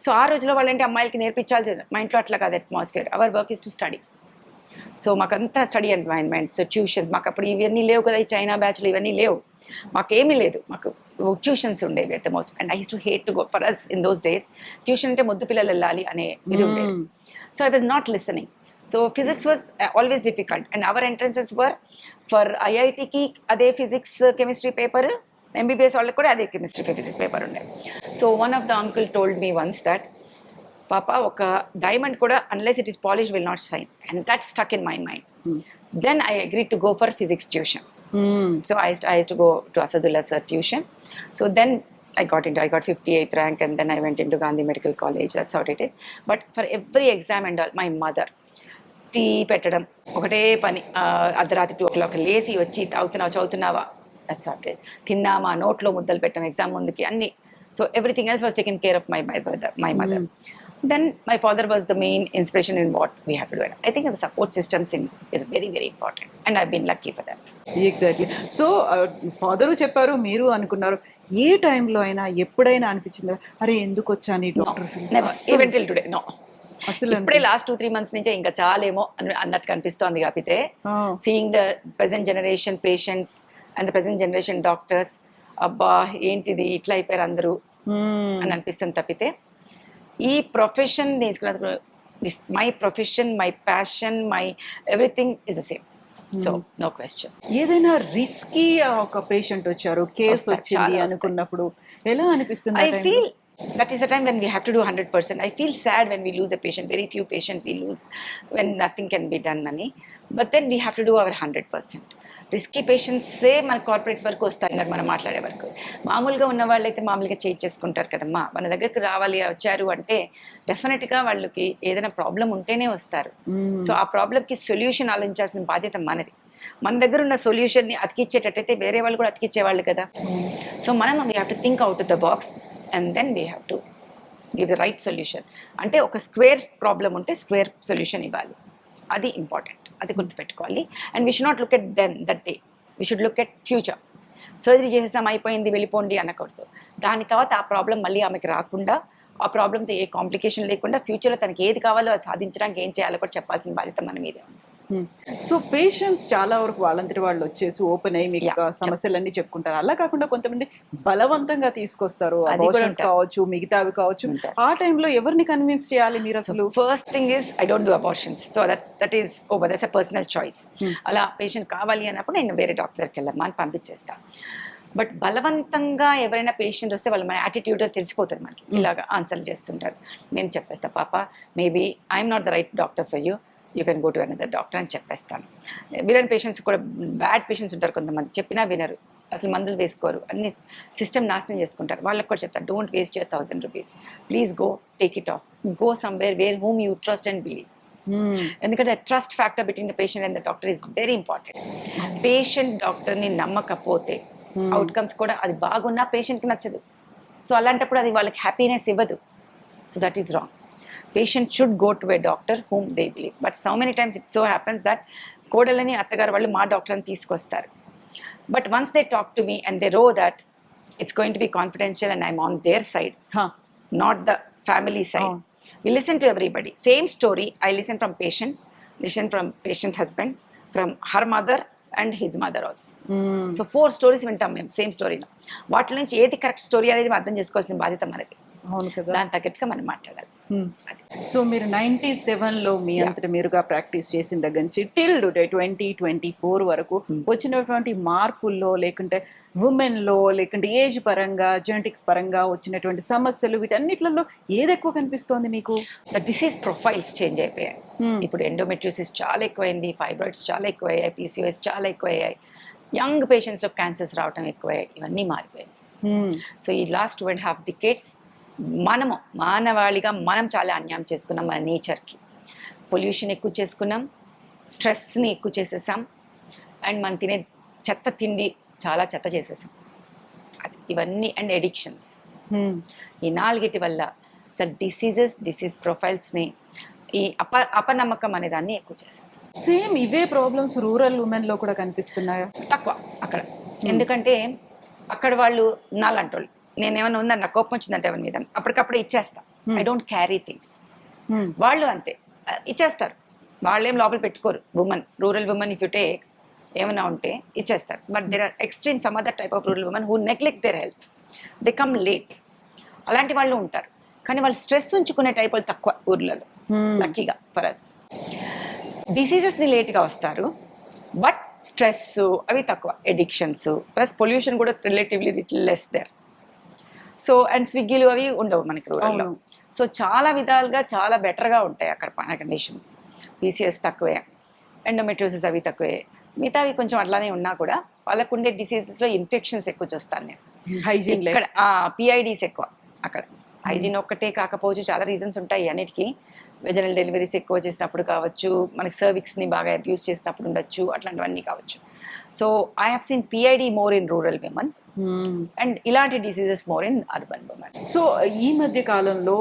సో ఆ రోజులో వాళ్ళంటే అమ్మాయిలకి నేర్పించాల్సింది. మా ఇంట్లో అట్లా కాదు atmosphere. Our work is to study. So మాకంతా స్టడీ ఎన్వైరన్మెంట్స్, ట్యూషన్స్, మాకు అప్పుడు ఇవన్నీ లేవు కదా, ఈ చైనా బ్యాచ్లు ఇవన్నీ లేవు, మాకేమీ లేదు. మాకు ట్యూషన్స్ ఉండేవి at the most. And I use to hate to go. For us in those days tuition అంటే ముద్దు పిల్లలు వెళ్ళాలి అనే ఇది ఉండేది. So I was not listening. So physics was always difficult. And our entrances were for ఐఐటికి అదే physics chemistry paper, MBBS వాళ్ళకి కూడా అదే కెమిస్ట్రీ ఫిజిక్స్ పేపర్ ఉండేది. So one of the uncle told me once that, Papa, ఒక diamond కూడా unless it is polished will not shine, and that stuck in my mind. Then I agreed to go for physics tuition. So I used to go to Asadullah sir tuition. So then I got 58th rank, and then I went into Gandhi Medical College. That's how it is. But for every exam and all, my mother tea పెట్టడం ఒకటే పని. అర్ధరాత్రి 2 o'clock లేసి వచ్చి చదువుతున్నావా, that's what it is. తిన్నామా, నోట్లో ముద్దలు పెట్టడం ఎగ్జామ్ ముందుకి అన్ని. So everything else was taken care of my mother. Then my father was the main inspiration in what we have to do. I think the support systems is very, very important, and I've been lucky for that. Exactly. So father చెప్పారు, మీరు అనుకున్నారు. ఏ టైంలో అయినా ఎప్పుడైనా అనిపించిందా, అరే ఎందుకు వచ్చాను ఈ doctor field? Even till today no. అసలు ఇప్పుడే లాస్ట్ 2-3 months నుంచే ఇంకా చాలేమో అన్నట్టు కనిపిస్తోంది. కాకపోతే seeing the present generation patients and the present generation doctors, అబ్బా ఏంటిది ఇట్లా అయిపోయారు అందరూ అని అనిపిస్తుంది. తప్పితే ఈ ప్రొఫెషన్ నేర్చుకున్న, my profession, my passion, my everything is the same. So no question. ఏదైనా రిస్కీ ఒక పేషెంట్ వచ్చారు, కేసు వచ్చింది అనుకున్నప్పుడు ఎలా అనిపిస్తుంది? I feel that is the time when we have to do 100%. I feel sad when we lose a patient. Very few patients we lose when nothing can be done అని. But then we have to do our 100%. Risky పేషెంట్సే మన corporates వరకు వస్తారు మనం మాట్లాడే వరకు. మామూలుగా ఉన్న వాళ్ళు అయితే మామూలుగా చేసుకుంటారు కదమ్మా. మన దగ్గరకు రావాలి వచ్చారు అంటే డెఫినెట్గా వాళ్ళకి ఏదైనా ప్రాబ్లం ఉంటేనే వస్తారు. సో ఆ ప్రాబ్లంకి సొల్యూషన్ ఆలోచించాల్సిన బాధ్యత మనది. మన దగ్గర ఉన్న సొల్యూషన్ని అతికిచ్చేటట్టయితే వేరే వాళ్ళు కూడా అతికిచ్చేవాళ్ళు కదా. సో మనం we have to think out of the box, and then we have to give the right solution. అంటే ఒక స్క్వేర్ ప్రాబ్లం ఉంటే స్క్వేర్ సొల్యూషన్ ఇవ్వాలి, అది ఇంపార్టెంట్, అది గుర్తుపెట్టుకోవాలి. And we should not look at that day, we should look at future. Surgery చేసేసాం అయిపోయింది వెళ్ళిపోండి అనకూడదు. దాని తర్వాత ఆ ప్రాబ్లం మళ్ళీ ఆమెకి రాకుండా, ఆ ప్రాబ్లంతో ఏ కాంప్లికేషన్ లేకుండా ఫ్యూచర్లో తనకి ఏది కావాలో అది సాధించడానికి ఏం చేయాలో కూడా చెప్పాల్సిన బాధ్యత మన మీదే ఉంది. సో పేషెంట్స్ చాలా వరకు వాళ్ళంతటి వాళ్ళు వచ్చేసి ఓపెన్ అయ్యి మీకు Yeah, సమస్యలన్నీ చెప్పుకుంటారు. అలా కాకుండా కొంతమంది బలవంతంగా తీసుకొస్తారు. అది కూడా అబార్షన్స్ ఉంటారు. కావచ్చు, మిగతావి కావచ్చు. ఉంటారు. ఆ టైంలో ఎవరిని కన్విన్స్ చేయాలి మీరు సో అసలు? First thing is I don't do abortions. So that is over, that's a personal choice. అలా పేషెంట్ కావాలి అన్నప్పుడు నేను వేరే డాక్టర్ దగ్గరికి వెళ్ళమ్మా అని పంపించేస్తాను. బట్ బలవంతంగా ఎవరైనా పేషెంట్ వస్తే వాళ్ళ మన యాటిట్యూడ్ తెలిసిపోతుంది మనకి. ఇలాగ ఆన్సర్లు చేస్తుంటారు. నేను చెప్పేస్తా, పాప maybe I'm not the right doctor for you, you can go to another doctor అని చెప్పేస్తాను. విలన్ పేషెంట్స్ కూడా బ్యాడ్ పేషెంట్స్ ఉంటారు కొంతమంది, చెప్పినా వినరు, అసలు మందులు వేసుకోరు, అన్ని సిస్టమ్ నాశనం చేసుకుంటారు. వాళ్ళకి కూడా చెప్తారు, don't waste your 1000 rupees, please go take it off, go somewhere where whom you trust and believe. ఎందుకంటే trust factor between the patient and the doctor is very important. Patient డాక్టర్ని నమ్మకపోతే అవుట్కమ్స్ కూడా, అది బాగున్నా పేషెంట్కి నచ్చదు. సో అలాంటప్పుడు అది వాళ్ళకి హ్యాపీనెస్ ఇవ్వదు. So that is wrong. Patient should go to a doctor whom they believe. But so many times it so happens that కోడలని అత్తగారు వాళ్ళు మా డాక్టర్ని తీసుకొస్తారు. But once they talk to me and they row that it's going to be confidential and I'm on their side, not the family side. We listen to everybody. Same story, I listen from patient, listen from patient's husband, from her mother and his mother also. So 4 stories వింటాం మేము same స్టోరీలో. వాటి నుంచి ఏది correct story అనేది అర్థం చేసుకోవాల్సిన బాధ్యత మనది. అవును కదా. దాని తగ్గట్టుగా మనం మాట్లాడాలి. సో మీరు 97లో మీ అంతట మీరుగా ప్రాక్టీస్ చేసిన దగ్గర నుంచి టిల్ 2024 వరకు వచ్చినటువంటి మార్పుల్లో, లేకుంటే ఉమెన్లో, లేకుంటే ఏజ్ పరంగా, జెనెటిక్స్ పరంగా వచ్చినటువంటి సమస్యలు, వీటన్నిటిలో ఏది ఎక్కువ కనిపిస్తోంది మీకు? ద డిసీజ్ ప్రొఫైల్స్ చేంజ్ అయిపోయాయి. ఇప్పుడు ఎండోమెట్రియోసిస్ చాలా ఎక్కువైంది, ఫైబ్రాయిడ్స్ చాలా ఎక్కువయ్యాయి, పీసీఓఎస్ చాలా ఎక్కువయ్యాయి, యంగ్ పేషెంట్స్లో క్యాన్సర్స్ రావడం ఎక్కువయ్యాయి, ఇవన్నీ మారిపోయాయి. సో ఈ లాస్ట్ 2.5 decades మనము మానవాళిగా మనం చాలా అన్యాయం చేసుకున్నాం మన నేచర్కి. పొల్యూషన్ ఎక్కువ చేసుకున్నాం, స్ట్రెస్ని ఎక్కువ చేసేసాం, అండ్ మనం తినే చెత్త తిండి చాలా చెత్త చేసేసాం. అది ఇవన్నీ అండ్ ఎడిక్షన్స్, ఈ 4 వల్ల అసలు డిసీజ్ ప్రొఫైల్స్ని, ఈ అపనమ్మకం అనే దాన్ని ఎక్కువ చేసేసాం. సేమ్ ఇవే ప్రాబ్లమ్స్ రూరల్ ఉమెన్లో కూడా కనిపిస్తున్నాయా? తక్కువ అక్కడ. ఎందుకంటే అక్కడ వాళ్ళు నాలంటోళ్ళు, నేనేమైనా ఉందని నాకు కోపం వచ్చిందంటే ఎవరి మీద అప్పటికప్పుడే ఇచ్చేస్తా. I don't carry things. వాళ్ళు అంతే ఇచ్చేస్తారు, వాళ్ళేం లోపల పెట్టుకోరు. Rural women if you take ఏమైనా ఉంటే ఇచ్చేస్తారు. But there are extreme some other type of rural women who neglect their health, they come late. అలాంటి వాళ్ళు ఉంటారు, కానీ వాళ్ళు స్ట్రెస్ ఉంచుకునే టైప్ వాళ్ళు తక్కువ ఊర్లలో. లక్కీగా ఫర్ అస్ డిసీజెస్ని లేట్గా వస్తారు, బట్ స్ట్రెస్ అవి తక్కువ, ఎడిక్షన్స్ ప్లస్ పొల్యూషన్ కూడా relatively little less there. So and స్విగ్గీలు అవి ఉండవు మనకి రూరల్లో. సో చాలా విధాలుగా చాలా బెటర్గా ఉంటాయి అక్కడ కండిషన్స్. పీసీఎస్ తక్కువే, ఎండోమెట్రియోసిస్ అవి తక్కువే, మిగతావి కొంచెం అట్లానే ఉన్నా కూడా వాళ్ళకు ఉండే డిసీజెస్లో ఇన్ఫెక్షన్స్ ఎక్కువ చూస్తాను నేను. హైజీన్ ఇక్కడ పిఐడీస్ ఎక్కువ అక్కడ. హైజీన్ ఒక్కటే కాకపోవచ్చు, చాలా రీజన్స్ ఉంటాయి అన్నిటికీ. వెజనల్ డెలివరీస్ ఎక్కువ చేసినప్పుడు కావచ్చు, మనకి సర్విక్స్ని బాగా అబ్యూస్ చేసినప్పుడు ఉండొచ్చు, అట్లాంటివన్నీ కావచ్చు. So I have seen PID more in rural women and ఇలాంటి diseases more in urban women. So ఈ మధ్య కాలంలో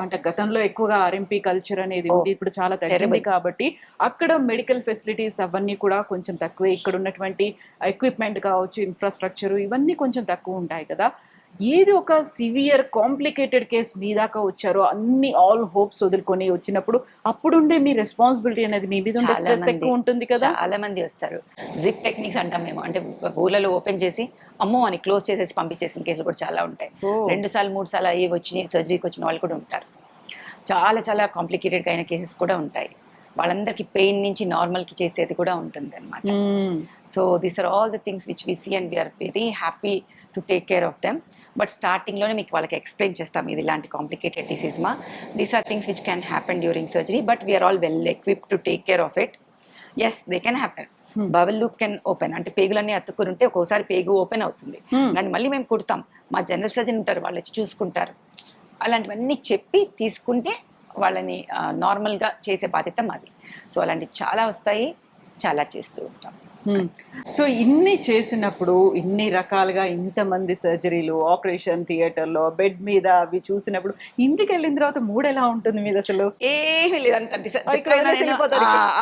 అంటే గతంలో ఎక్కువగా ఆర్ఎంపీ కల్చర్ అనేది ఉంది, ఇప్పుడు చాలా తగ్గింది కాబట్టి అక్కడ మెడికల్ ఫెసిలిటీస్ అవన్నీ కూడా కొంచెం తక్కువే. ఇక్కడ ఉన్నటువంటి ఎక్విప్మెంట్ కావచ్చు, ఇన్ఫ్రాస్ట్రక్చర్ ఇవన్నీ కొంచెం తక్కువ ఉంటాయి కదా. ఏది ఒక సివియర్ కాంప్లికేటెడ్ కేస్ మీ దాకా వచ్చారో, అన్ని ఆల్ హోప్స్ వదులుకొని వచ్చినప్పుడు అప్పుడుండే మీ రెస్పాన్సిబిలిటీ అనేది మీ మీద ఉండే స్ట్రెస్ ఎక్కువ ఉంటుంది కదా. చాలా మంది వస్తారు, జిప్ టెక్నిక్స్ అంటాం మేము, అంటే ఊర్లలో ఓపెన్ చేసి అమ్మో అని క్లోజ్ చేసేసి పంపించేసిన కేసులు కూడా చాలా ఉంటాయి. 2 సార్లు 3 సార్లు అయ్యి వచ్చి సర్జరీకి వచ్చిన వాళ్ళు కూడా ఉంటారు. చాలా చాలా కాంప్లికేటెడ్గా అయిన కేసెస్ కూడా ఉంటాయి. వాళ్ళందరికీ పెయిన్ నుంచి నార్మల్కి చేసేది కూడా ఉంటుంది అనమాట. So these are all the things which we see and we are very happy to take care of them. But స్టార్టింగ్లోనే మీకు వాళ్ళకి ఎక్స్ప్లెయిన్ చేస్తాం, ఇది ఇలాంటి కాంప్లికేటెడ్ డిసీజ్ మా, these are things which can happen during surgery, but we are all well equipped to take care of it. Yes they can happen. Bowel loop can open, అంటే పేగులన్నీ అతుక్కుని ఉంటే ఒక్కోసారి పేగు ఓపెన్ అవుతుంది, దాన్ని మళ్ళీ మేము కుడతాం. మా జనరల్ సర్జన్ ఉంటారు, వాళ్ళు వచ్చి చూసుకుంటారు. అలాంటివన్నీ చెప్పి తీసుకుంటే వాళ్ళని నార్మల్గా చేసే బాధ్యత మాది. సో అలాంటివి చాలా వస్తాయి, చాలా చేస్తూ ఉంటాం. సో ఇన్ని చేసినప్పుడు, ఇన్ని రకాలుగా ఇంతమంది సర్జరీలు, ఆపరేషన్ థియేటర్లో బెడ్ మీద అవి చూసినప్పుడు ఇంటికి వెళ్ళిన తర్వాత మూడ్ ఎలా ఉంటుంది మీద? అసలు ఏమీ లేదు, అంత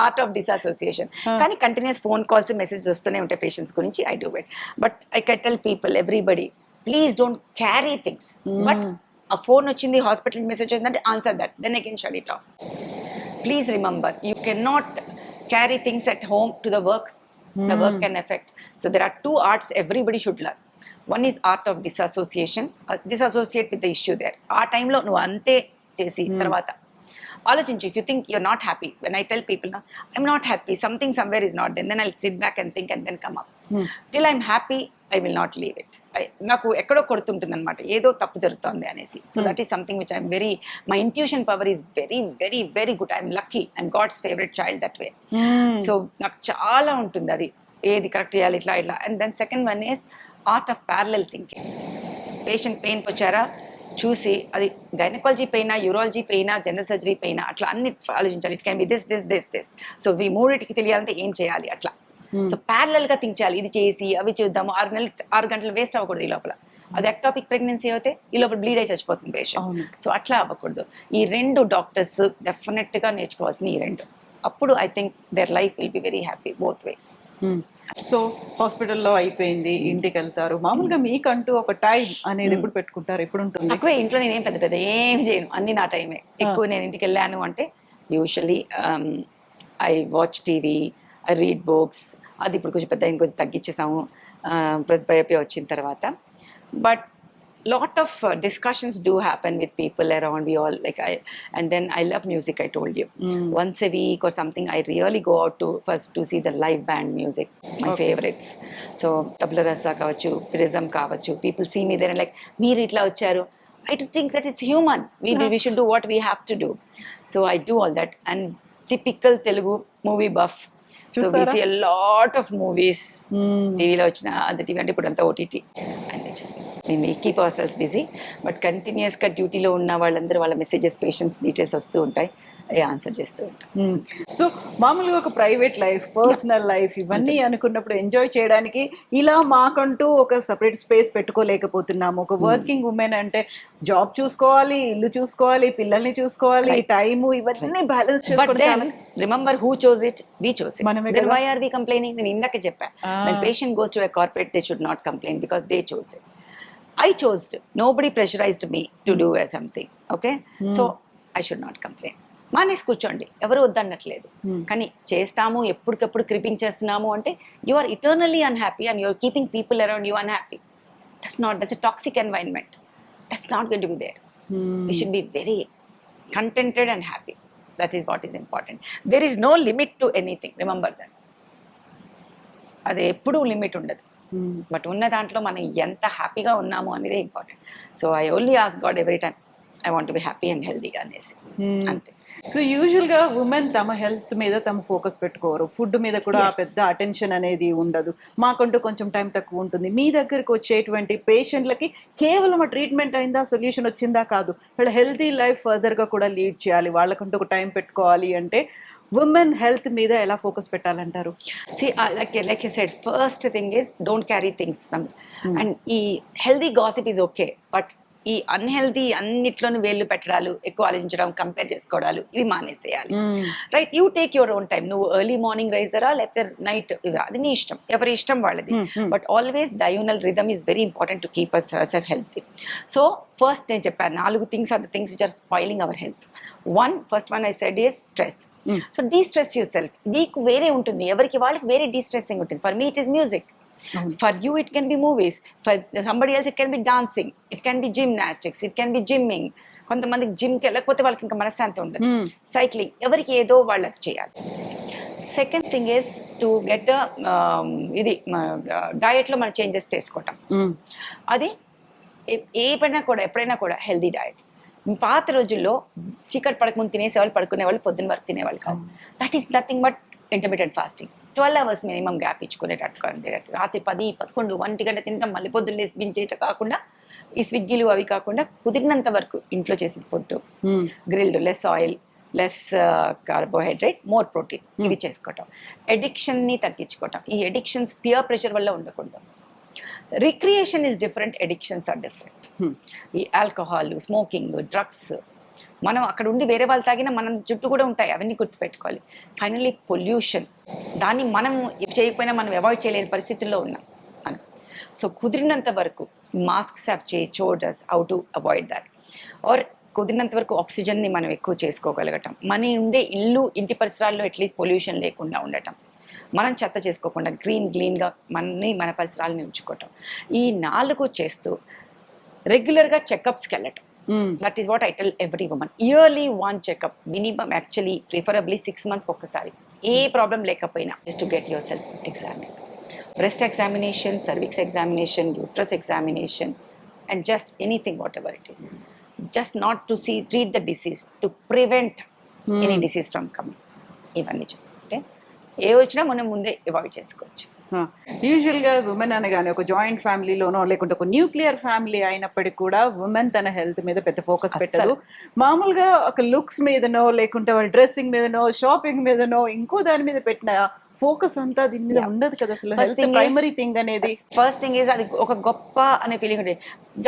ఆర్ట్ ఆఫ్ డిసాసోసియేషన్. కానీ కంటిన్యూస్ ఫోన్ కాల్స్, మెసేజ్ వస్తూనే ఉంటాయి పేషెంట్స్ గురించి. I do it, but I can tell people, everybody, please don't carry things. But ఆ ఫోన్ వచ్చింది, హాస్పిటల్ మెసేజ్ వచ్చిందంటే answer that, then I can shut it off. Please remember, you can not carry things at home to the work. The work can affect. So there are two arts everybody should learn. One is art of disassociation. Disassociate with the issue there. ఆ టైంలో నువ్వు అంతే చేసి తర్వాత ఆలోచించు. If you think you're not happy, when I tell people I'm not happy, something somewhere is not then I sit back and think and then come up. Till I'm happy I will not leave it. నాకు ఎక్కడో కొడుతుంటుంది అనమాట, ఏదో తప్పు జరుగుతుంది అనేసి. So that is something which I'm very, my intuition power is very very very good. I'm lucky, I'm God's favourite child that way. So నాకు చాలా ఉంటుంది అది, ఏది కరెక్ట్ చేయాలి ఇట్లా ఇట్లా. And then second one is art of parallel thinking. Patient పెయిన్కి వచ్చారా చూసి, అది గైనకాలజీ పెయినా, యూరాలజీ పెయినా, జనరల్ సర్జరీ పెయినా, అట్లా అన్ని ఆలోచించాలి. It can be this this this this. So ఈ మూడింటికి తెలియాలంటే ఏం చేయాలి అట్లా. సో ప్యారలల్గా థింక్ చేయాలి. ఇది చేసి అవి చూద్దాము, 6 గంటలు వేస్ట్ అవ్వకూడదు ఈ లోపల. అది ఎక్టాపిక్ ప్రెగ్నెన్సీ అయితే ఈ లోపల బ్లీడ్ అయి చచ్చిపోతుంది పేషెంట్. సో అట్లా అవ్వకూడదు. ఈ 2 డాక్టర్స్ డెఫినెట్గా నేర్చుకోవాల్సిన ఈ 2. అప్పుడు I think their life will be very happy both ways. So హాస్పిటల్లో అయిపోయింది, ఇంటికి వెళ్తారు. మామూలుగా మీకంటూ ఒక టైం అనేది ఎప్పుడు పెట్టుకుంటారు, ఎప్పుడు ఉంటుంది? తక్కువే, ఇంట్లో నేనేం పెద్ద పెద్ద ఏమి చేయను, అన్ని నా టైమే. ఎక్కువ నేను ఇంటికి వెళ్ళాను అంటే usually I watch TV, I read books. అది ఇప్పుడు కొంచెం పెద్ద ఇంకొంచెం తగ్గించేసాము ప్లస్ బయోపీ వచ్చిన తర్వాత. But lot of discussions do happen with people around. We all like and then I love music, I told you. Once a week or something I really go out to first to see the live band music, my favorites. So tabla rasa kavachu, prism kavachu, people see me there and like meer itla vacharu. I think that it's human. We should do what we have to do. So I do all that. And typical Telugu movie buff. So we see a lot of movies. TV lo vachina ante TV ante ippudanతా OTT and just we keep ourselves busy, but continuous గా డ్యూటీలో ఉన్న వాళ్ళందరూ వాళ్ళ messages, patients details వస్తూ ఉంటాయి, answer చేస్తూ ఉంటాం. So మామూలుగా ఒక ప్రైవేట్ లైఫ్, పర్సనల్ లైఫ్ ఇవన్నీ అనుకున్నప్పుడు ఎంజాయ్ చేయడానికి ఇలా మాకంటూ ఒక సపరేట్ స్పేస్ పెట్టుకోలేకపోతున్నాము. ఒక వర్కింగ్ ఉమెన్ అంటే జాబ్ చూసుకోవాలి, ఇల్లు చూసుకోవాలి, పిల్లల్ని చూసుకోవాలి, టైము, ఇవన్నీ బ్యాలెన్స్ చేసుకోవాలి. Remember who chose it? We chose it. Then why are we complaining? నేను ఇందాక చెప్పా, when patient goes to a corporate they should not complain because they chose it. I chose it. Nobody pressurized me to do something. Okay? So I should not complain. మానేసి కూర్చోండి, ఎవరు వద్దన్నట్లేదు. కానీ చేస్తాము, ఎప్పటికప్పుడు creeping చేస్తున్నాము అంటే you are eternally unhappy and you're keeping people around you unhappy. That's a toxic environment. That's not going to be there. We should be very contented and happy. That is what is important. There is no limit to anything. Remember that. అది ఎప్పుడూ limit ఉండదు. But ఉన్న దాంట్లో మనం ఎంత హ్యాపీగా ఉన్నాము అనేది important. So I only ask God every time I want to be happy and హెల్దీగా అనేసి, అంతే. సో యూజువల్గా ఉమెన్ తమ హెల్త్ మీద తమ ఫోకస్ పెట్టుకోరు, ఫుడ్ మీద కూడా పెద్ద అటెన్షన్ అనేది ఉండదు, మాకంటూ కొంచెం టైం తక్కువ ఉంటుంది. మీ దగ్గరకు వచ్చేటువంటి పేషెంట్లకి కేవలం ట్రీట్మెంట్ అయిందా, సొల్యూషన్ వచ్చిందా కాదు, వాళ్ళ హెల్తీ లైఫ్ ఫర్దర్గా కూడా లీడ్ చేయాలి, వాళ్ళకంటూ ఒక టైం పెట్టుకోవాలి అంటే ఉమెన్ హెల్త్ మీద ఎలా focus పెట్టాలంటారు? See, like I said, first thing is don't carry things from, and ఈ healthy gossip is okay, but ఈ అన్హెల్దీ అన్నిట్లోనూ వేళ్ళు పెట్టడాలు, ఎక్కువ ఆలోచించడం, కంపేర్ చేసుకోవడాలు, ఇవి మానేసేయాలి. Right? You take your own time. నువ్వు ఎర్లీ మార్నింగ్ రైజరా లేకపోతే నైట్, అది నీ ఇష్టం, ఎవరి ఇష్టం వాళ్ళది. But always diurnal rhythm is very important to keep us self healthy. So first నేను చెప్పాను 4 things are the things which are spoiling our health. First one I said is stress. So destress your self. నీకు వేరే ఉంటుంది, ఎవరికి వాళ్ళకి వేరే destressing ఉంటుంది. For me it is music. For you it can be movies, for somebody else it can be dancing, it can be gymnastics, it can be gymming. కొంతమందికి జిమ్కి వెళ్ళకపోతే వాళ్ళకి ఇంకా మనశ్శాంతి ఉండదు. సైక్లింగ్, ఎవరికి ఏదో వాళ్ళు అది చేయాలి. Second thing is to get the ఇది డయట్లో మన చేంజెస్ చేసుకోవటం. అది ఎప్పుడైనా కూడా హెల్దీ డయట్. పాత రోజుల్లో చీకటి పడకముందు తినేసేవాళ్ళు, పడుకునేవాళ్ళు, పొద్దున్న వరకు తినేవాళ్ళు కాదు. That is nothing but intermediate fasting. 12 hours minimum gap ఇచ్చుకునేటట్టు. రాత్రి 10, 11, 1 గంట తింటాం, మళ్ళీ పొద్దున్న లేసి బించేట కాకుండా, ఈ స్విగ్గీలు అవి కాకుండా కుదిరినంత వరకు ఇంట్లో చేసిన food, grilled, less oil, less carbohydrate, more protein, ఇవి చేసుకోవటం. ఎడిక్షన్ని తగ్గించుకోవటం. ఈ ఎడిక్షన్స్ పియర్ ప్రెషర్ వల్ల ఉండకూడదు. Recreation is different, addictions are different. ఈ ఆల్కహాల్, స్మోకింగ్, డ్రగ్స్, మనం అక్కడ ఉండి వేరే వాళ్ళు తాగినా మనం చుట్టూ కూడా ఉంటాయి, అవన్నీ గుర్తుపెట్టుకోవాలి. ఫైనల్లీ పొల్యూషన్, దాన్ని మనం చేయకపోయినా మనం అవాయిడ్ చేయలేని పరిస్థితుల్లో ఉన్నాం మనం. సో కుదిరినంత వరకు masks have showed us how to avoid that. Or కుదిరినంత వరకు ఆక్సిజన్ని మనం ఎక్కువ చేసుకోగలగటం, మన ఉండే ఇల్లు ఇంటి పరిసరాల్లో అట్లీస్ట్ పొల్యూషన్ లేకుండా ఉండటం, మనం చెత్త చేసుకోకుండా క్లీన్గా మన పరిసరాలని ఉంచుకోవటం, ఈ 4 చేస్తూ రెగ్యులర్గా చెకప్స్కి వెళ్ళటం. That is what I tell every women. Yearly 1 checkup minimum, actually preferably 6 months ఒక్కసారి, ఏ ప్రాబ్లం లేకపోయినా, just to get your self examine. Breast examination, cervix examination, uterus examination, and just anything whatever it is, just not to treat the disease, to prevent any disease from coming. ఇవన్నీ చూసుకుంటే ఏ వచ్చినా మనం ముందే avoid చేసుకోవచ్చు. యూజువల్గా women అనగానే ఒక joint ఫ్యామిలీలోనో లేకుంటే ఒక న్యూక్లియర్ ఫ్యామిలీ అయినప్పటికీ కూడా ఉమెన్ తన హెల్త్ మీద పెద్ద ఫోకస్ పెట్టదు. మామూలుగా ఒక లుక్స్ మీదనో లేకుంటే వాళ్ళ డ్రెస్సింగ్ మీదనో షాపింగ్ మీదనో ఇంకో దాని మీద పెట్టిన ఫోకస్ అంతా దీని మీద ఉండదు కదా అసలు. హెల్త్ ప్రైమరీ థింగ్ అనేది. ఫస్ట్ థింగ్ ఈజ్ అది ఒక గొప్ప అనే ఫీలింగ్ ఉంటుంది.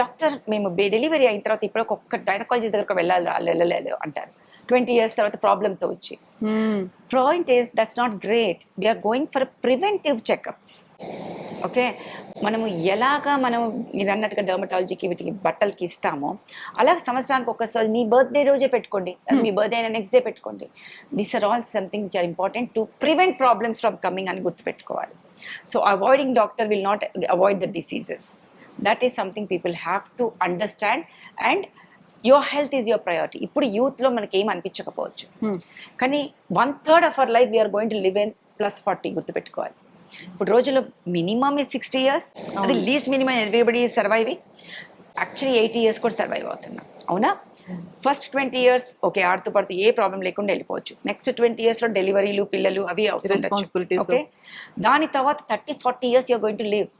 డాక్టర్ మేము డెలివరీ అయిన తర్వాత ఇప్పుడు ఒక్క గైనకాలజిస్ట్ దగ్గరకు వెళ్ళలేదు అంటారు 20 years తర్వాత ప్రాబ్లంతో వచ్చి. Point is that's not great. We're going for preventive checkups. Okay, మనము మనం మీరు అన్నట్టుగా డర్మటాలజీకి వీటికి బట్టలకి ఇస్తామో అలాగే సంవత్సరానికి ఒకసారి నీ బర్త్డే రోజే పెట్టుకోండి, మీ బర్త్డే అయినా నెక్స్ట్ డే పెట్టుకోండి. These are all something which are important to prevent problems from coming అని గుర్తుపెట్టుకోవాలి. So avoiding doctor will not avoid the diseases. That is something people have to understand. And your health is your priority. ఇప్పుడు యూత్లో మనకి ఏం అనిపించకపోవచ్చు, కానీ 1/3 of our life we're going to live in +40 గుర్తుపెట్టుకోవాలి. ఇప్పుడు రోజుల్లో మినిమమ్ is 60 years, అది least minimum. Everybody is surviving. Actually 80 years కూడా సర్వైవ్ అవుతున్నాం, అవునా? ఫస్ట్ 20 years ఓకే, ఆడుతూ పడుతూ ఏ ప్రాబ్లం లేకుండా వెళ్ళిపోవచ్చు. నెక్స్ట్ 20 yearsలో డెలివరీలు, పిల్లలు అవి అవుతుండొచ్చు. ఓకే, దాని తర్వాత 30-40 years you're going to live.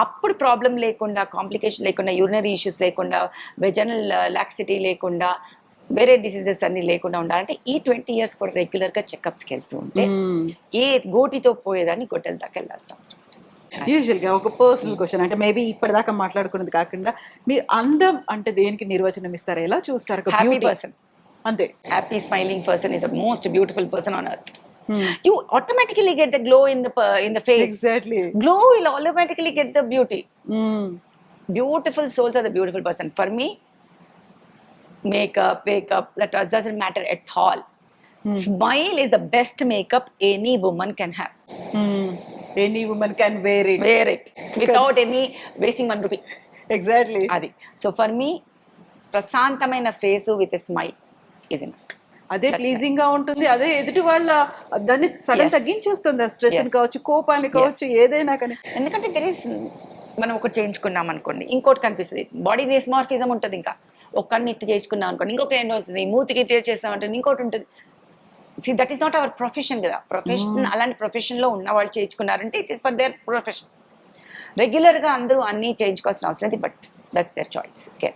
అప్పుడు ప్రాబ్లం లేకుండా, కాంప్లికేషన్ లేకుండా, యూరినరీ ఇష్యూస్ లేకుండా, వెజనల్ లాక్సిటీ లేకుండా, వేరే డిసీజెస్ అన్ని లేకుండా ఉండాలంటే ఈ 20 years కూడా రెగ్యులర్గా చెకప్స్కి వెళ్తూ ఉంటే ఏ గోటితో పోయేదాన్ని గొడ్డల దాకా వెళ్ళాల్సిన అవసరం. యూజువల్గా ఒక పర్సనల్ క్వశ్చన్, అంటే మేబీ ఇప్పటిదాకా మాట్లాడుకున్నది కాకుండా మీరు అందం అంటే దేనికి నిర్వచనం ఇస్తారు, ఎలా చూస్తారు? హ్యాపీ పర్సన్, అంతే. Happy smiling person is the most beautiful person on earth. You automatically get the glow in the face. Exactly. Glow will automatically get the beauty. Beautiful souls are the beautiful person. For me, makeup, wake up, that doesn't matter at all. Smile is the best makeup any woman can have. Any woman can wear it. Wear it without any wasting 1 rupee. Exactly. Adi. So for me, prasantamaina face with a smile is enough. అదే pleasing గా ఉంటుంది, అదే ఎదుటి వాళ్ళ దాన్ని సగం తగ్గించేస్తుంది. Stress కావచ్చు, కోపాన్ని కావచ్చు, ఏదైనా కానీ. ఎందుకంటే మనం ఒకటి చేయించుకున్నాం అనుకోండి, ఇంకోటి కనిపిస్తుంది. బాడీ డిస్మార్ఫిజం ఉంటుంది. ఇంకా ఒక కన్ను ఇట్టు చేసుకున్నాం అనుకోండి, ఇంకొక ఏంటి వస్తుంది. మూతికి ఇట్టు చేస్తామంటే ఇంకోటి ఉంటుంది. See that is not our profession కదా. ప్రొఫెషన్ అలాంటి ప్రొఫెషన్లో ఉన్న వాళ్ళు చేయించుకున్నారంటే it is for their profession. రెగ్యులర్గా అందరూ అన్నీ చేయించుకోవాల్సిన అవసరం లేదు, but that's their choice. Okay.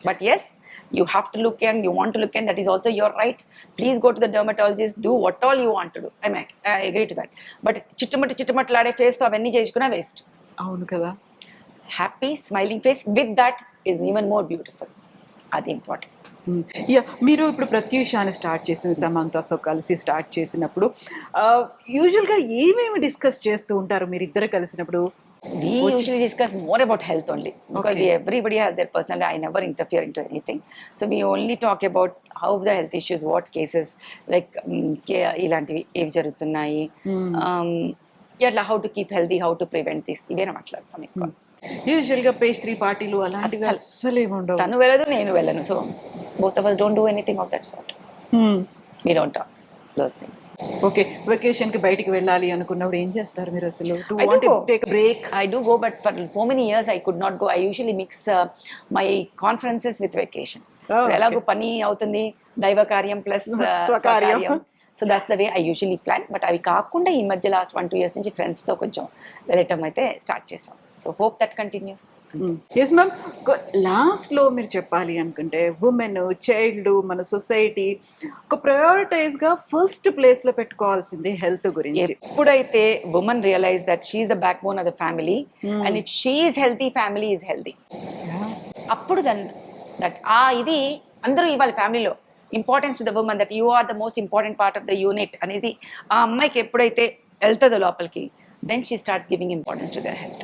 But yes, you have to look and you want to look and that is also your right. Please go to the dermatologist, do what all you want to do. I agree to that. But chittamate face to avanni chesukuna waste. Avunu kada. Happy smiling face with that is even more beautiful. Adi important. మీరు ఇప్పుడు ప్రత్యూషాన్ని start చేసింది, సమంతతో కలిసి start చేసినప్పుడు యూజువల్గా ఏమేమి discuss చేస్తూ ఉంటారు మీరు ఇద్దరు కలిసినప్పుడు? We usually discuss more about health only because everybody has their personality. I never interfere into anything. So we only talk about how the health issues, what cases, like ilantivi evi jarugutunnayi, how to keep healthy, how to prevent this. Ivena maatladtam ekku. యూజువల్గా pastry పార్టీలు అలాంటివి అస్సలు ఏమి ఉండవు. తను వెళ్ళదు, నేను వెళ్ళను. So both of us don't do anything of that sort. We don't talk those things. Okay, vacation కి బయటికి వెళ్ళాలి అనుకున్నప్పుడు ఏం చేస్తారు మీరు అసలు? Do want to take a break? I do go, but for so many years I could not go. I usually mix my conferences with vacation. ఎలాగో పని అవుతుంది, దైవ కార్యం ప్లస్ స్వకార్యం. So that's the way I usually plan. But అవి కాకుండా ఈ మధ్య లాస్ట్ 1-2 years నుంచి ఫ్రెండ్స్తో కొంచెం వెళ్ళటం అయితే స్టార్ట్ చేసాం. So hope that continues. Yes ma'am, లాస్ట్లో మీరు చెప్పాలి అనుకుంటే ఉమెన్, చైల్డ్, మన సొసైటీ ఒక ప్రయారిటైజ్గా ఫస్ట్ ప్లేస్లో పెట్టుకోవాల్సింది హెల్త్ గురించి. ఎప్పుడైతే women realise that she is the backbone of the family and if she is healthy, family is healthy, అప్పుడు దట్ ఇది అందరూ ఇవాళ ఫ్యామిలీలో importance to the women, that you are the most important part of the unit అనేది ఆ అమ్మాయికి ఎప్పుడైతే వెళ్తుందో లోపలికి, then she starts giving importance to their health.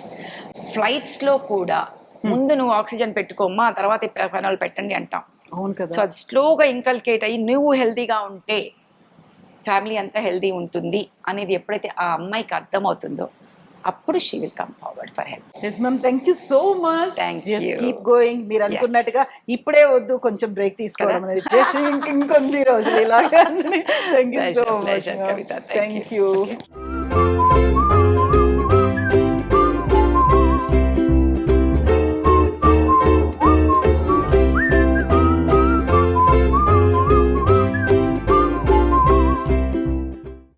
ఫ్లైట్స్లో కూడా ముందు నువ్వు ఆక్సిజన్ పెట్టుకోమ్మా, తర్వాత పైన పెట్టండి అంటాం. అవును కదా. సో అది స్లోగా ఇంకల్కేట్ అయ్యి నువ్వు హెల్తీగా ఉంటే ఫ్యామిలీ అంతా హెల్తీ ఉంటుంది అనేది ఎప్పుడైతే ఆ అమ్మాయికి అర్థమవుతుందో అప్పుడు she will come forward for help. Yes ma'am, thank you so much. Thank just you. Keep going. మీరు అనుకున్నట్టుగా ఇప్పుడే వద్దు, కొంచెం బ్రేక్ తీసుకోవడం అనేది జస్ట్ ఇంకొన్ని రోజులు ఇలాగా. Thank you so Pleasure, much pleasure, ma'am. Kavita. Thank thank you. You. Okay.